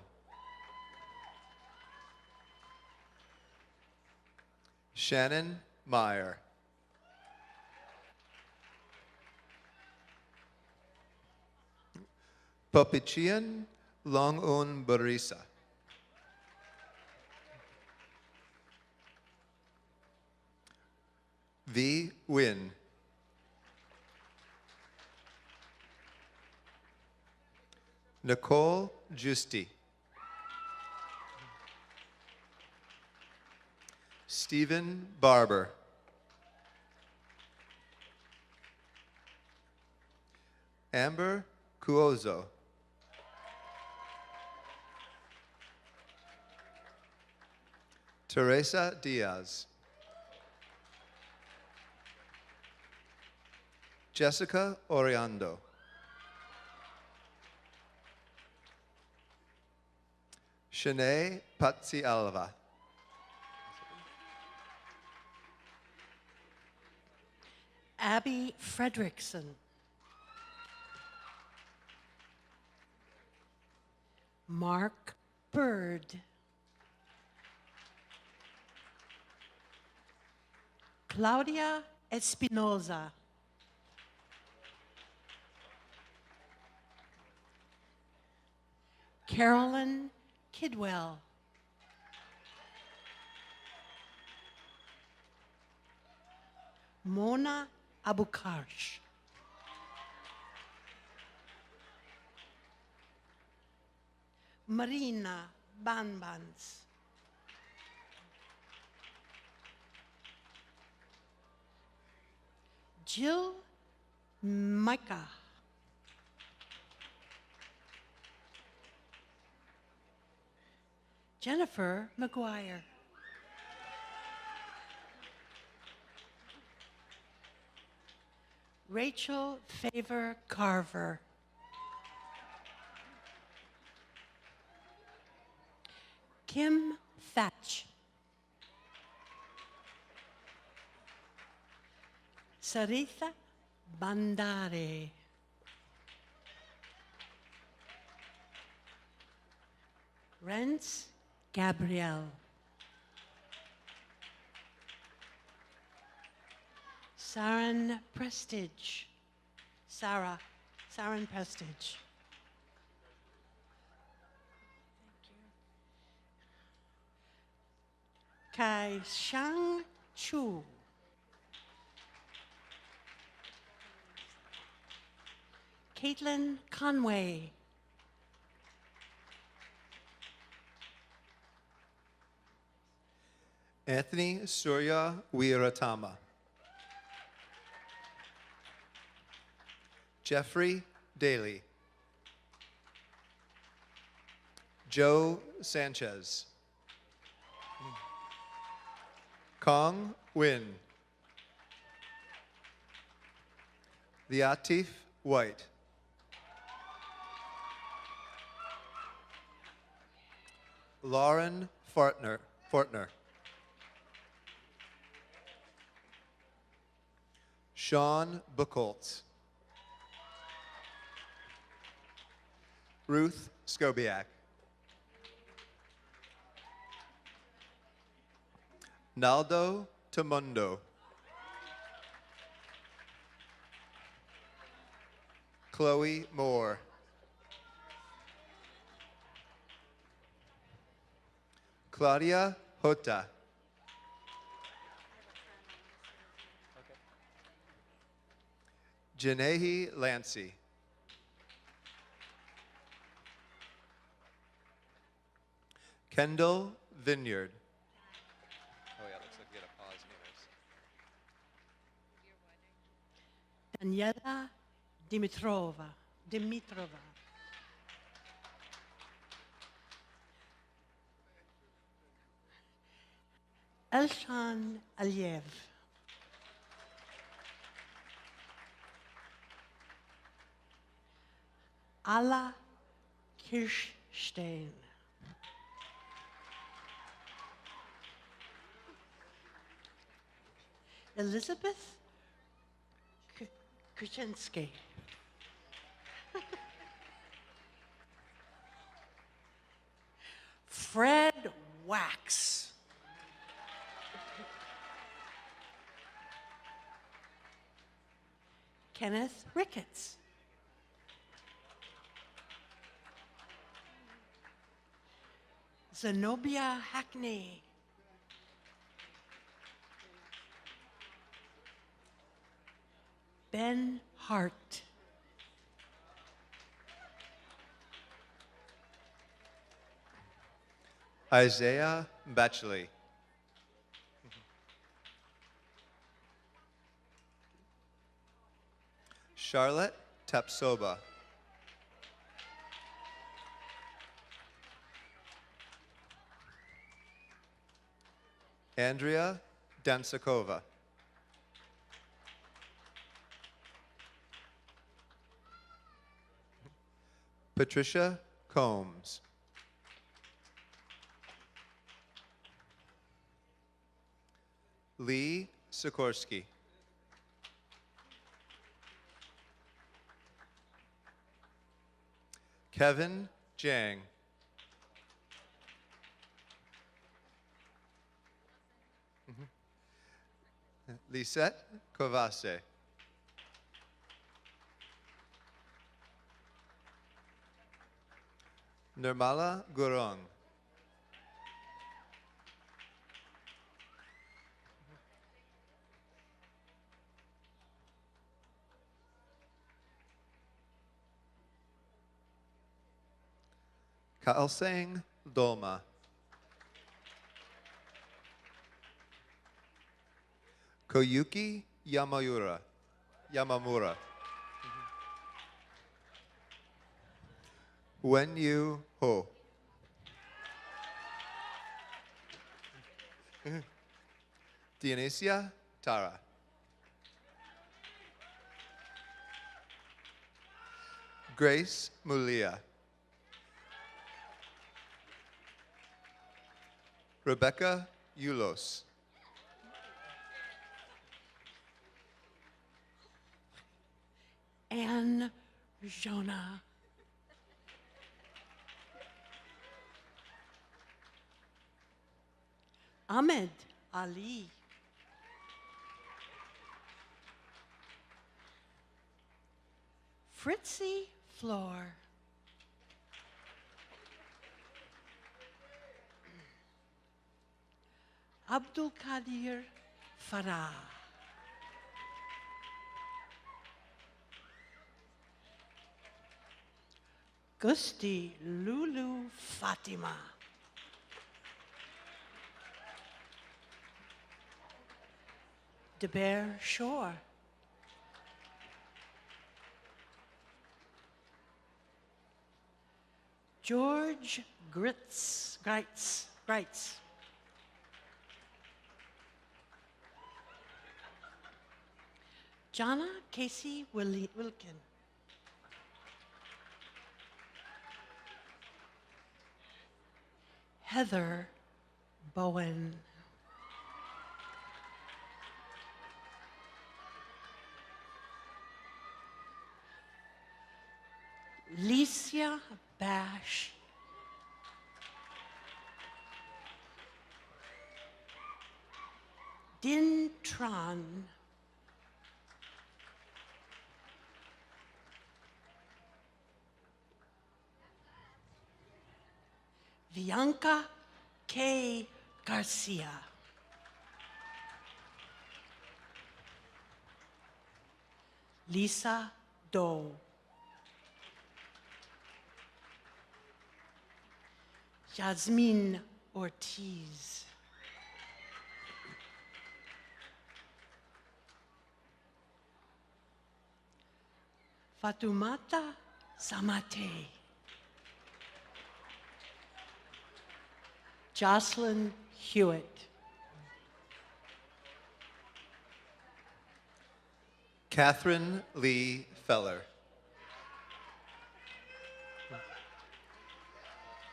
Shannon Meyer. Popichian Longun Barisa. V. Win. Nicole Justi. Stephen Barber. Amber Cuozo. Teresa Diaz. Jessica Oriando. Shanae Patsi Alva. Abby Fredrickson. Mark Bird. Claudia Espinoza. Carolyn Kidwell. Mona Abukarsh. Marina Banbans. Jill Micah. Jennifer McGuire. Rachel Favor Carver. Kim Thatch. Saritha Bandare. Renz Gabrielle. Saran Prestige. Sarah. Saran Prestige. Kai Shang Chu. Caitlin Conway. Anthony Surya Weeratama. Jeffrey Daly. Joe Sanchez. Kong Win. Liatif White. Lauren Fortner. Sean Buchholz. Ruth Skobiak. Naldo Tamundo. Chloe Moore. Claudia Hota. Janehi Lancy. Kendall Vineyard. Oh yeah, looks like we get a pause anyways. Daniela Dimitrova. Elshan Aliyev. Alla Kirschstein. Elizabeth Kuczynski. Fred Wax. Kenneth Ricketts. Zenobia Hackney. Ben Hart. Isaiah Batchley. Charlotte Tapsoba. Andrea Dansakova. Patricia Combs. Lee Sikorsky. Kevin Jang. Lisette Kovase. Nirmala Gurung. Kaalsang Dolma. Koyuki Yamamura. Wen Yu Ho. Dionysia Tara. Grace Mulia. Rebecca Yulos. Anne Jonah. Ahmed Ali. Fritzy Floor. Abdul Qadir Farah. Gusti Lulu Fatima. DeBear Shore. George Greitz. Jana Casey Wilkin. Heather Bowen. Licia Bash. Din Tran. Bianca K. Garcia. Lisa Doe. Yasmin Ortiz. Fatumata Samate. Jocelyn Hewitt. Catherine Lee Feller.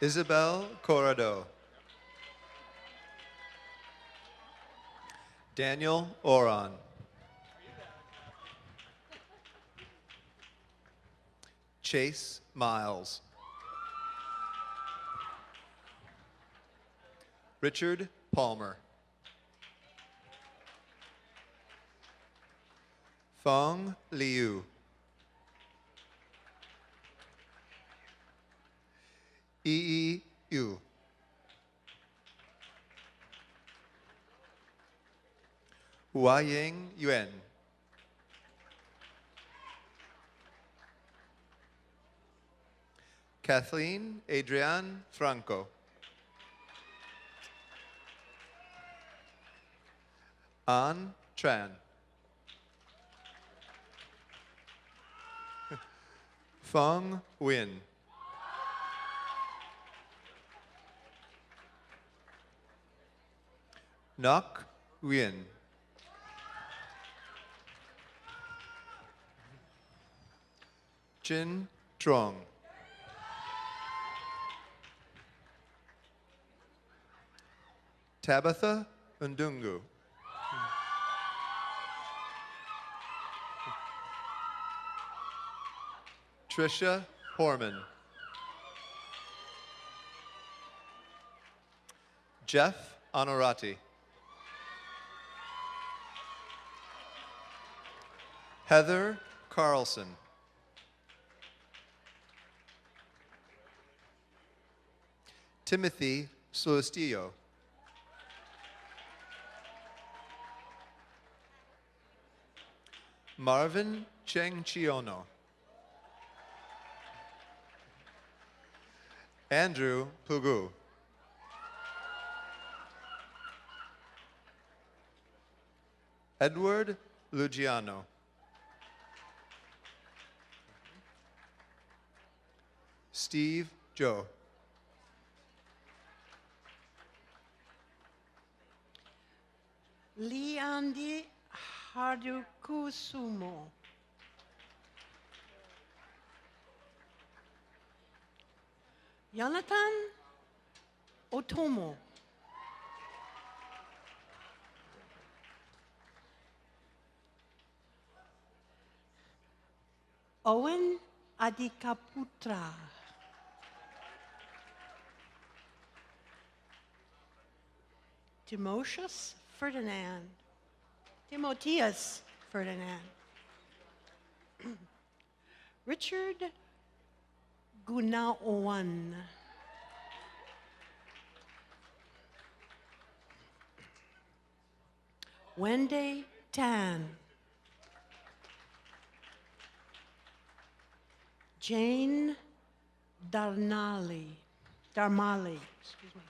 Isabel Corrado. Daniel Oron. Chase Miles. Richard Palmer. Fong Liu. Yi Yu. Huaying Yuan. Kathleen Adrienne Franco. An Tran. Fong Win. Nok Win. Jin Trong. Tabitha Undungu. Trisha Horman. Jeff Honorati. Heather Carlson. Timothy Solistillo. Marvin Cheng Chiono. Andrew Pugu. Edward Lugiano. Steve Joe. Liandi Harukusumo. Jonathan Otomo. Owen Adikaputra. Timotheus Ferdinand. Timotheus Ferdinand. Richard Gunawan. Wendy Tan. Jane Darmali, excuse me.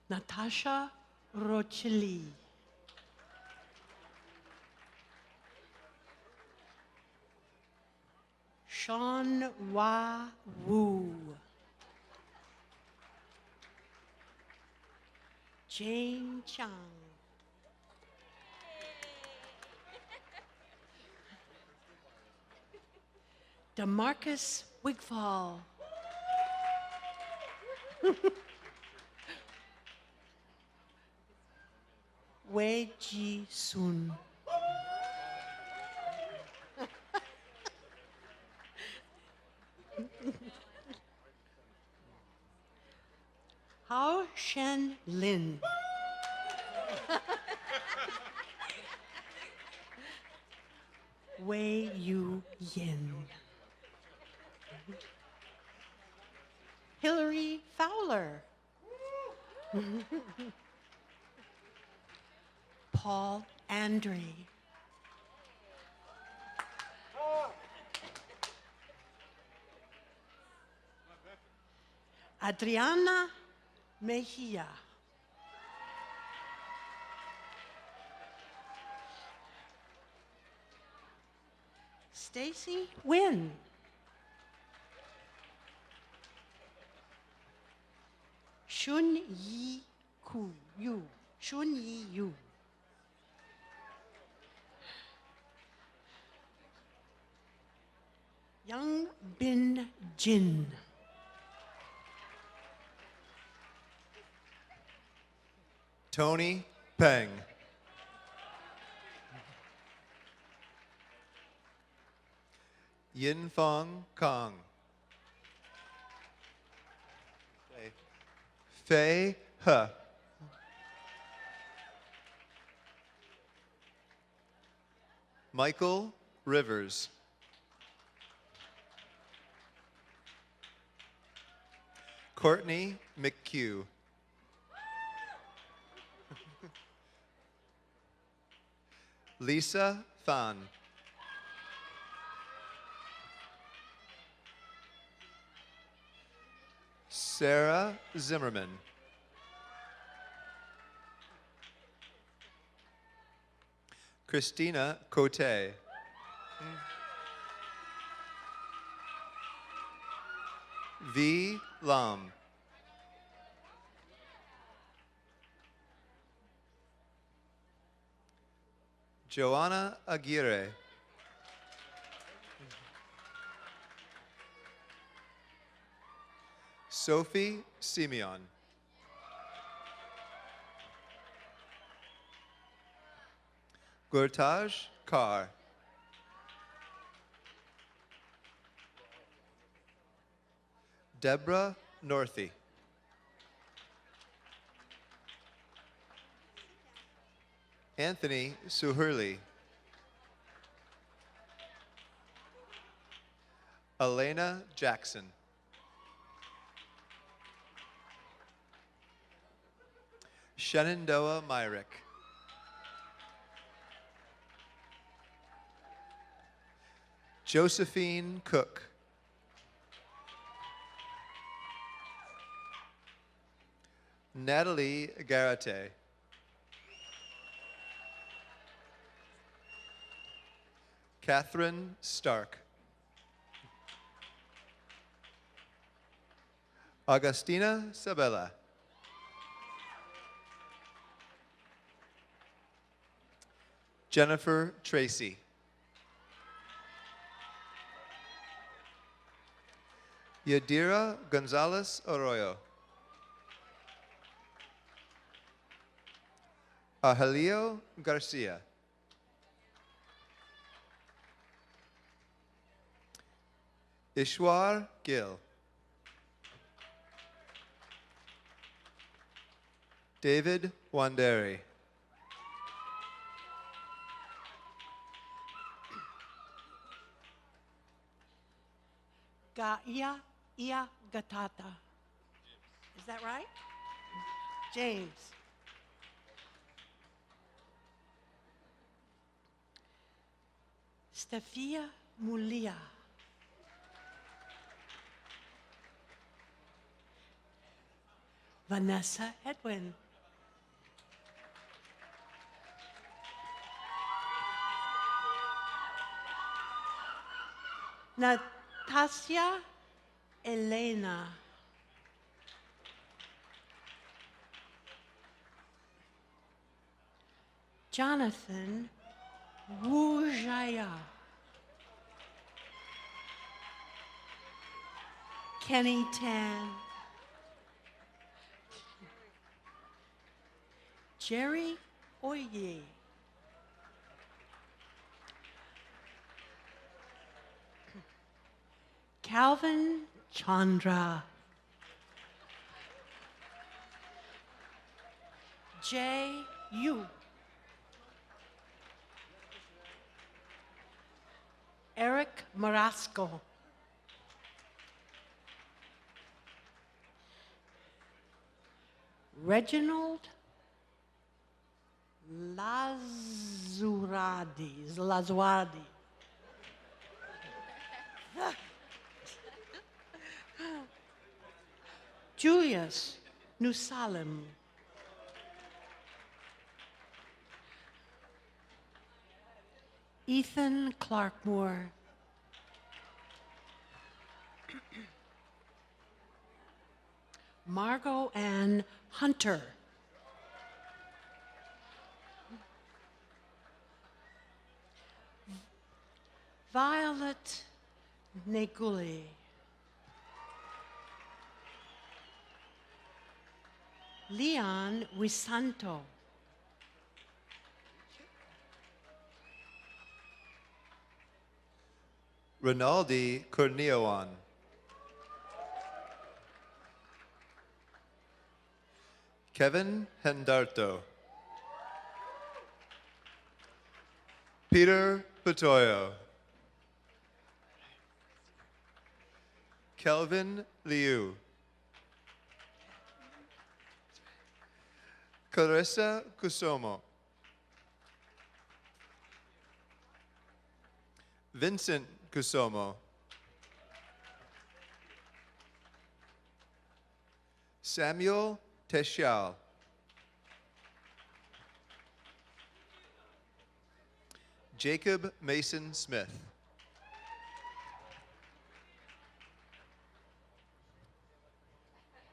Natasha Rochili. Sean Wa Wu. Jane Chang. Demarcus Wigfall. Wei Ji Sun. Hao Shen Lin. Wei Yu Yin. Hillary Fowler. Paul Andre. Adriana Mejia. Stacy Wynn. Shun Yi Ku Yu. Shun Yi Yu. Yang Bin Jin. Tony Peng. Yin Fong Kong. Fei He. Michael Rivers. Courtney McHugh. Lisa Fan. Sarah Zimmerman. Christina Cote. V. Lam. Joanna Aguirre. Sophie Simeon. Gurtaj Kar. Deborah Northey. Anthony Suhurli. Elena Jackson. Shenandoah Myrick. Josephine Cook. Natalie Garate. Catherine Stark. Augustina Sabella. Jennifer Tracy. Yadira Gonzalez Arroyo. Ahelio Garcia. Ishwar Gill. David Wanderi. Gaia Ia Gatata. Is that right? James. Stefia Mulia. Vanessa Edwin. Natasha Elena. Jonathan Wujaya. Kenny Tan. Jerry Oye. Calvin Chandra. J. Yu. Eric Marasco. Reginald Lazuardi. Julius Nusalim. Ethan Clarkmore. Margot Ann Hunter. Violet Neguli. Leon Wisanto. Rinaldi Corneoan. Kevin Hendarto. Peter Patoyo. Kelvin Liu. Carissa Cusomo. Vincent Cusomo. Samuel Teschal. Jacob Mason Smith.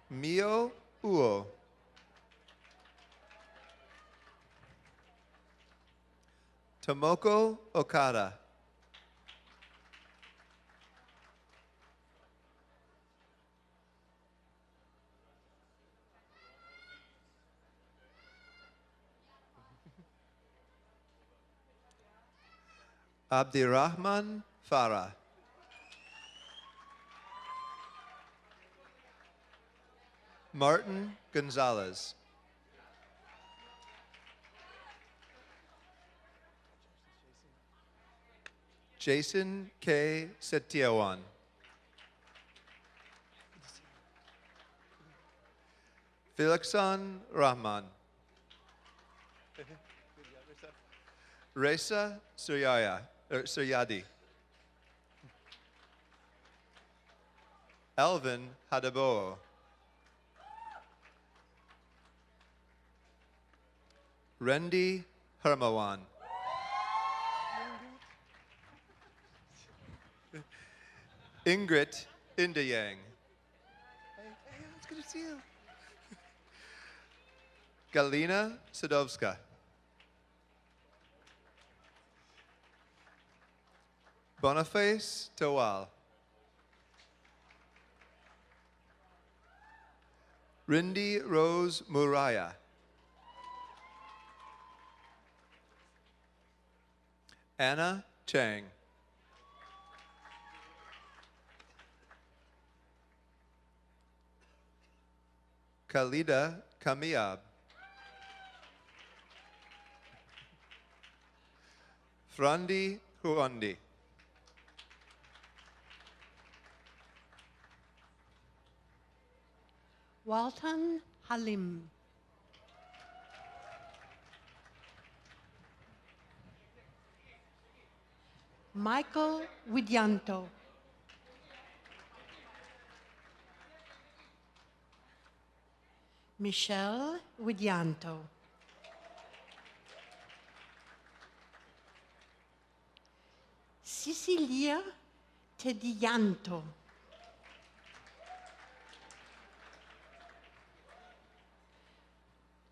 Mio Uo. Tomoko Okada. Abdirahman Farah. Martin Gonzalez. Jason K. Setiawan. Felixan Rahman. Reza Suryadi. Alvin Hadabo. Rendi Hermawan. Ingrid Indayang. Hey, it's good to see you. Galina Sadovska. Boniface Tawal. Rindy Rose Muraya. Anna Chang. Khalida Kamiab. Frandi Huondi. Walton Halim. Michael Widianto. Michelle Widianto. Cecilia Tedianto.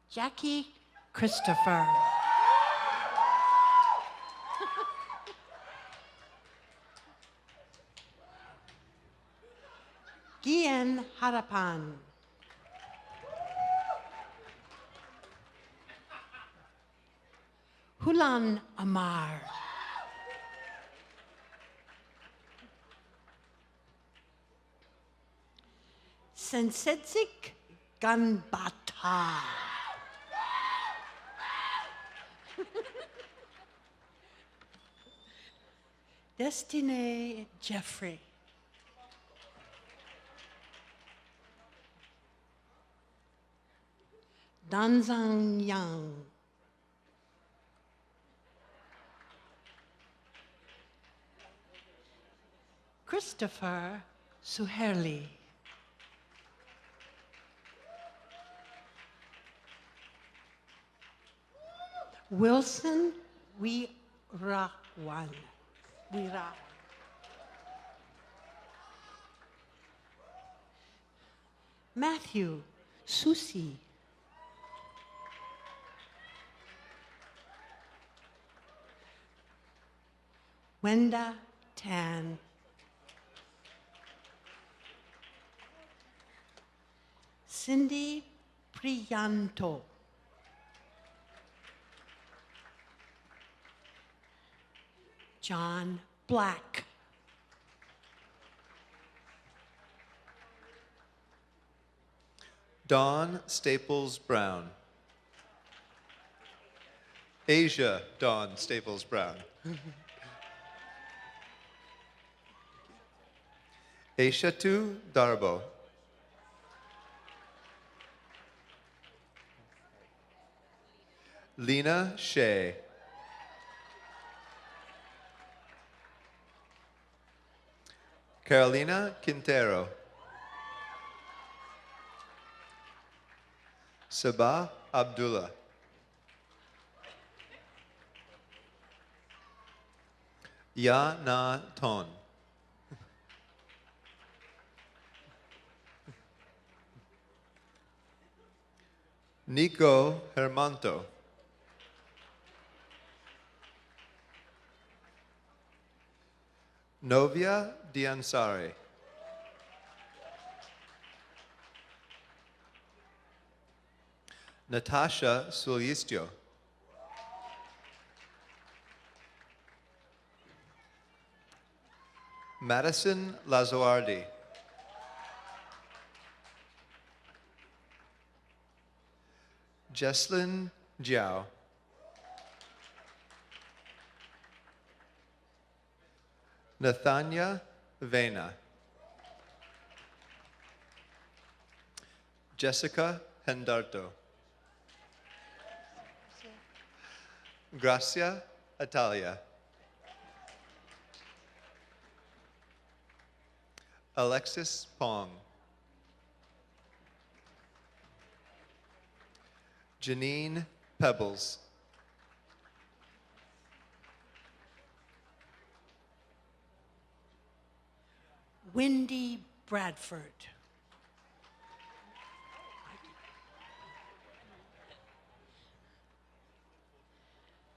Jackie Christopher. Gian Harapan. Hulan Amar. Sensetzik Ganbata. Destiny Jeffrey. Danzang Yang. Christopher Suherli. Wilson Wirawan. Matthew Susi. Wenda Tan. Cindy Priyanto. John Black. Dawn Staples Brown. Asia Dawn Staples Brown. Aishatu Darbo. Lena Shea. Carolina Quintero. Sabah Abdullah. Ya Na Ton. Nico Hermanto. Novia Diansari. Natasha Sulistio. Madison Lazoardi. Jesslyn Jiao. Nathania Vena. Jessica Hendarto. Gracia Atalia. Alexis Pong. Janine Pebbles. Wendy Bradford.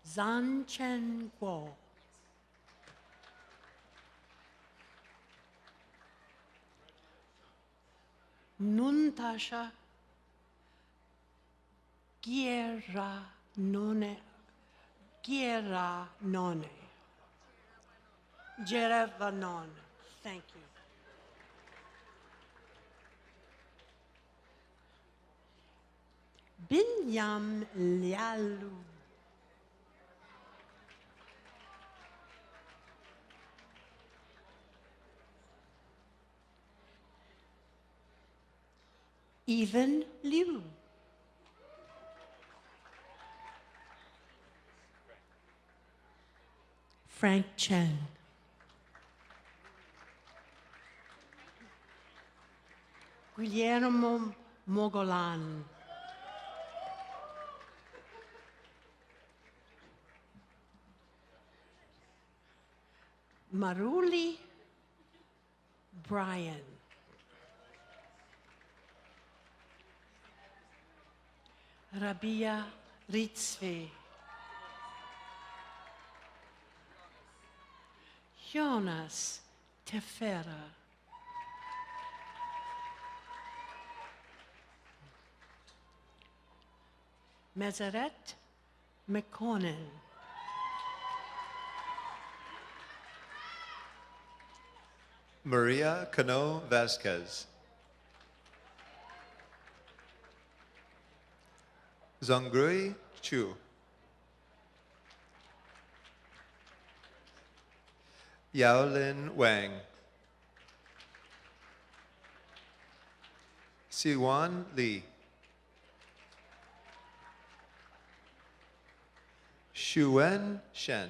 Zan Chen Guo. Nuntasha Guerra None. Jerevanon. Thank you. Binyam Lialu. Even Liu. Frank Chen. Guillermo Mogolan. Maruli Brian. Rabia Ritzve. Jonas Tefera. Meseret McConan. Maria Cano Vasquez. Zonggrui Chu. Yaolin Wang. Siwan Li. Shuwen Shen.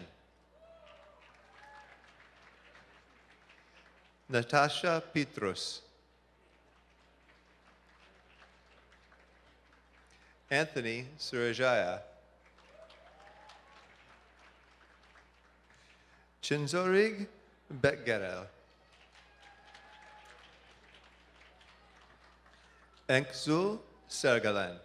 Natasha Petrus. Anthony Surajaya. Chinzorig Betgerel. Enkzul Sergalen.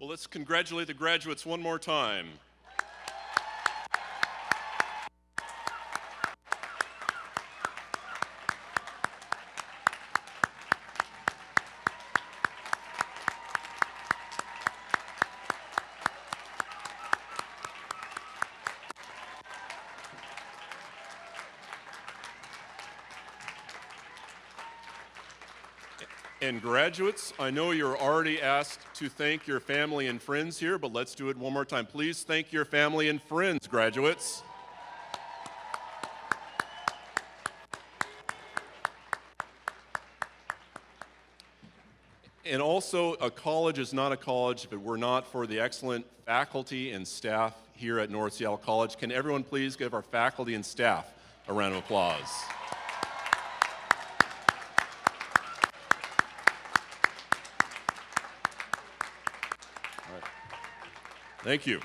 Well, let's congratulate the graduates one more time. And graduates, I know you're already asked to thank your family and friends here, but let's do it one more time. Please thank your family and friends, graduates. And also, a college is not a college if it were not for the excellent faculty and staff here at North Seattle College. Can everyone please give our faculty and staff a round of applause? All right. Thank you.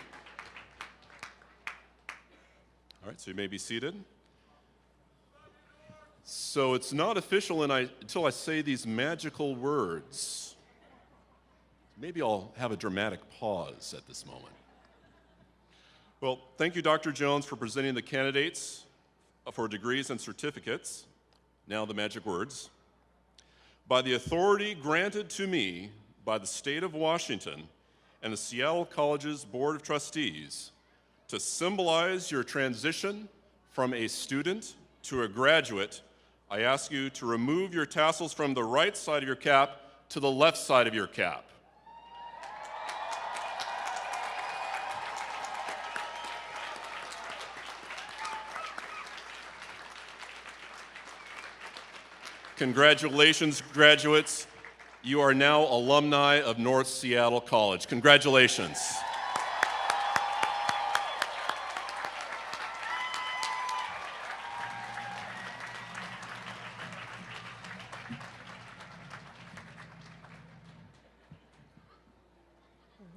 All right, so you may be seated. So it's not official until I say these magical words. Maybe I'll have a dramatic pause at this moment. Well, thank you, Dr. Jones, for presenting the candidates for degrees and certificates. Now the magic words. By the authority granted to me by the state of Washington and the Seattle College's Board of Trustees to symbolize your transition from a student to a graduate, I ask you to remove your tassels from the right side of your cap to the left side of your cap. Congratulations, graduates. You are now alumni of North Seattle College. Congratulations.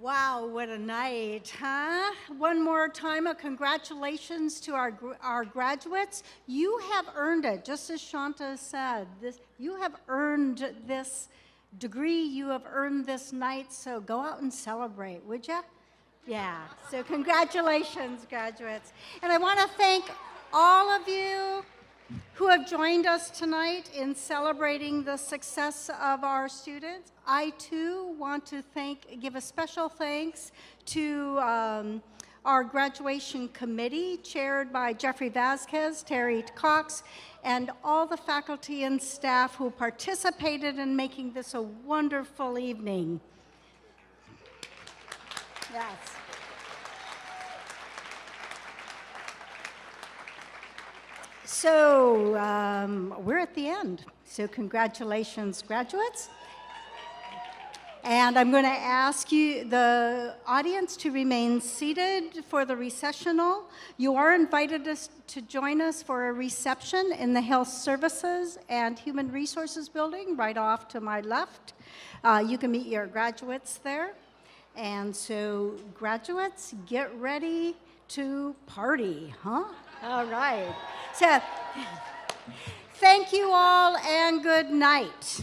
Wow, what a night, huh? One more time, a congratulations to our graduates. You have earned it, just as Shanta said. You have earned this degree, you have earned this night, so go out and celebrate, would you? Yeah, so congratulations, graduates. And I want to thank all of you who have joined us tonight in celebrating the success of our students. I too want to give a special thanks to our graduation committee chaired by Jeffrey Vasquez, Terry Cox, and all the faculty and staff who participated in making this a wonderful evening. Yes. So we're at the end. So congratulations, graduates. And I'm going to ask you, the audience, to remain seated for the recessional. You are invited to join us for a reception in the Health Services and Human Resources building right off to my left. You can meet your graduates there. And so graduates, get ready to party, huh? All right. So thank you all and good night.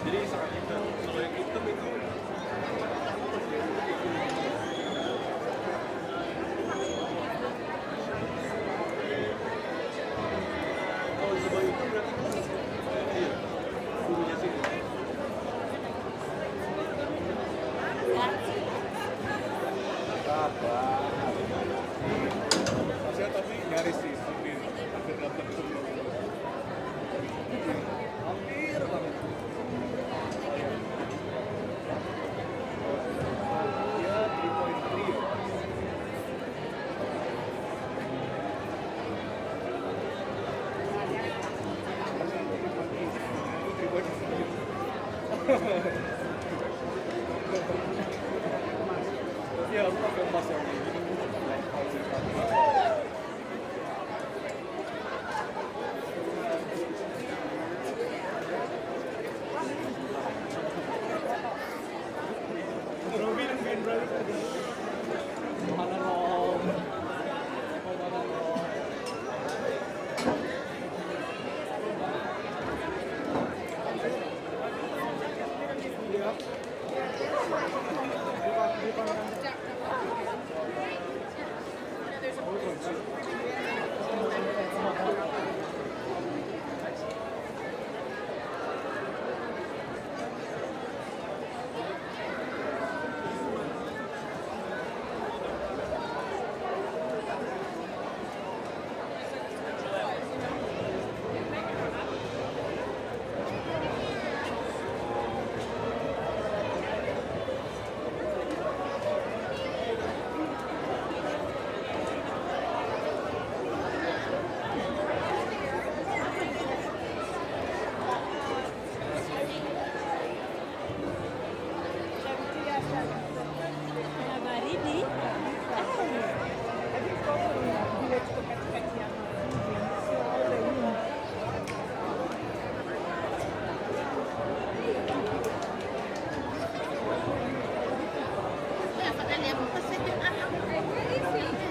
Jadi Saya tapi nyaris sih, hampir dapat. Hampir banget. Ya, 3.3. Ya, aku pakai emas yang ini.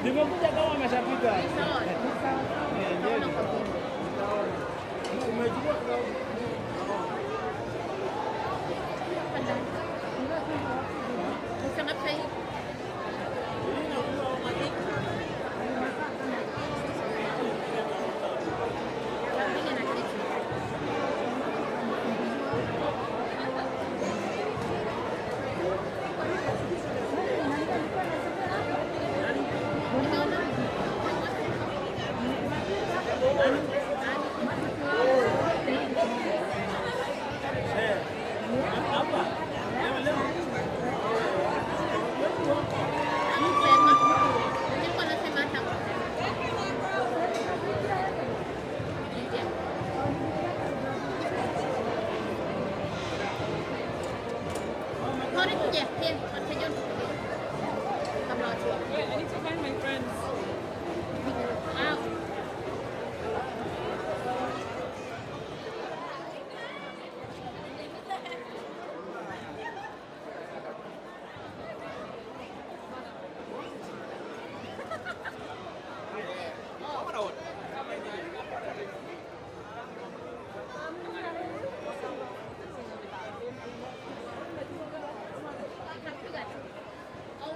Di mo punya kawan masa kita. Wait, I need to find my friends. Oh,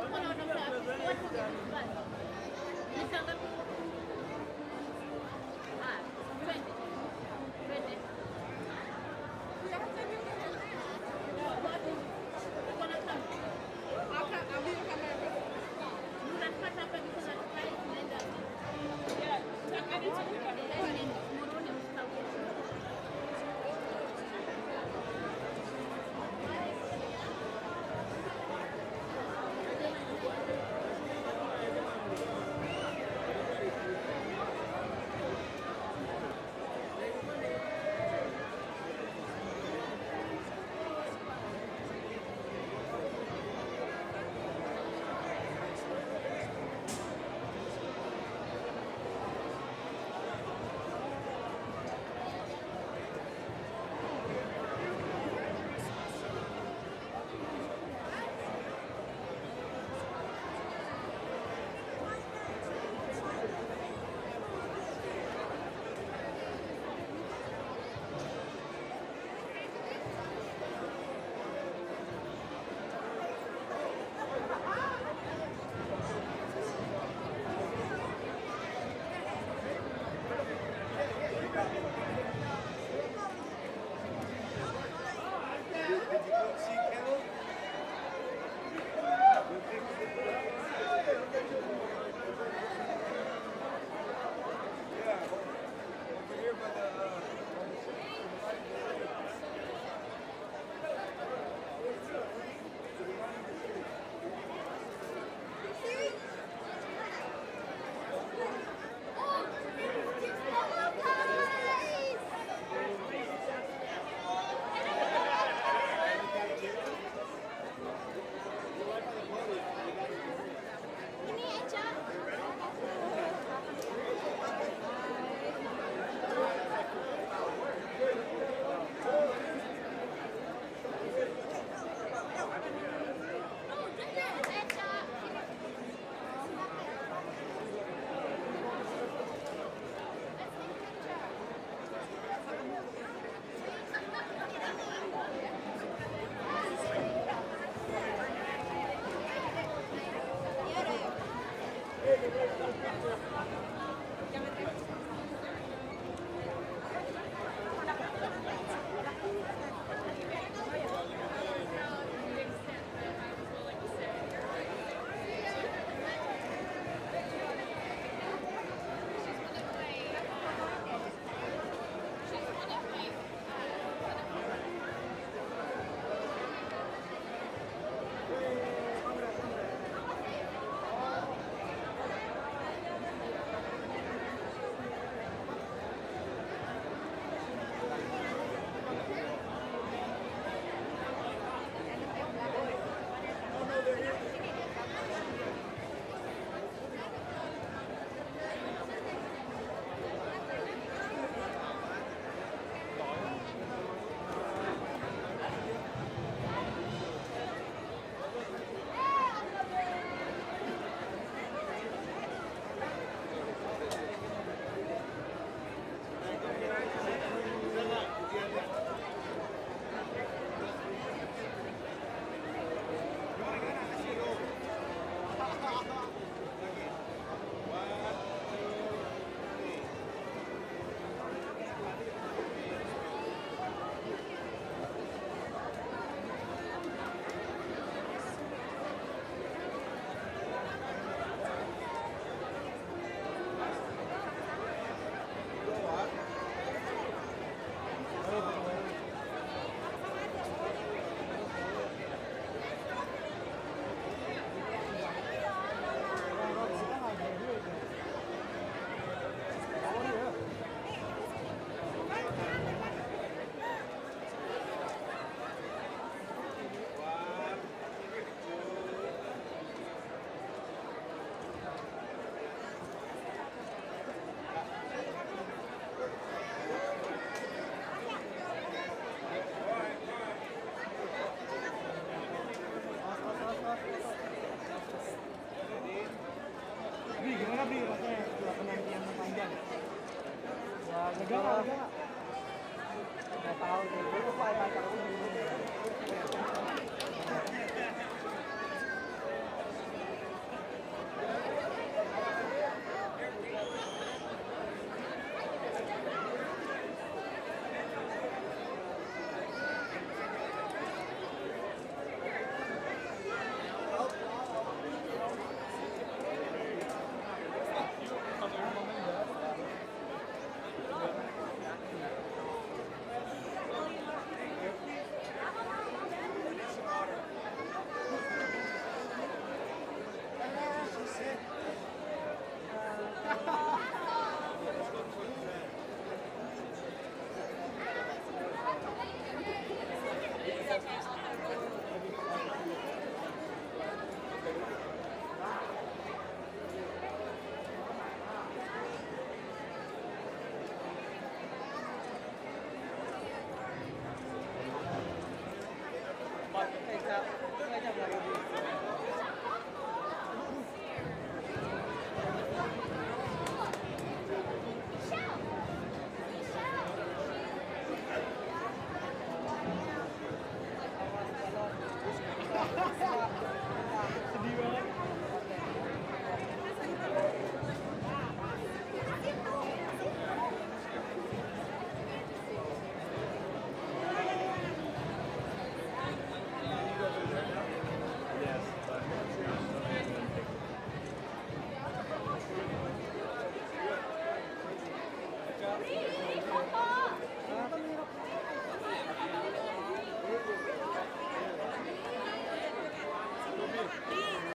I got it.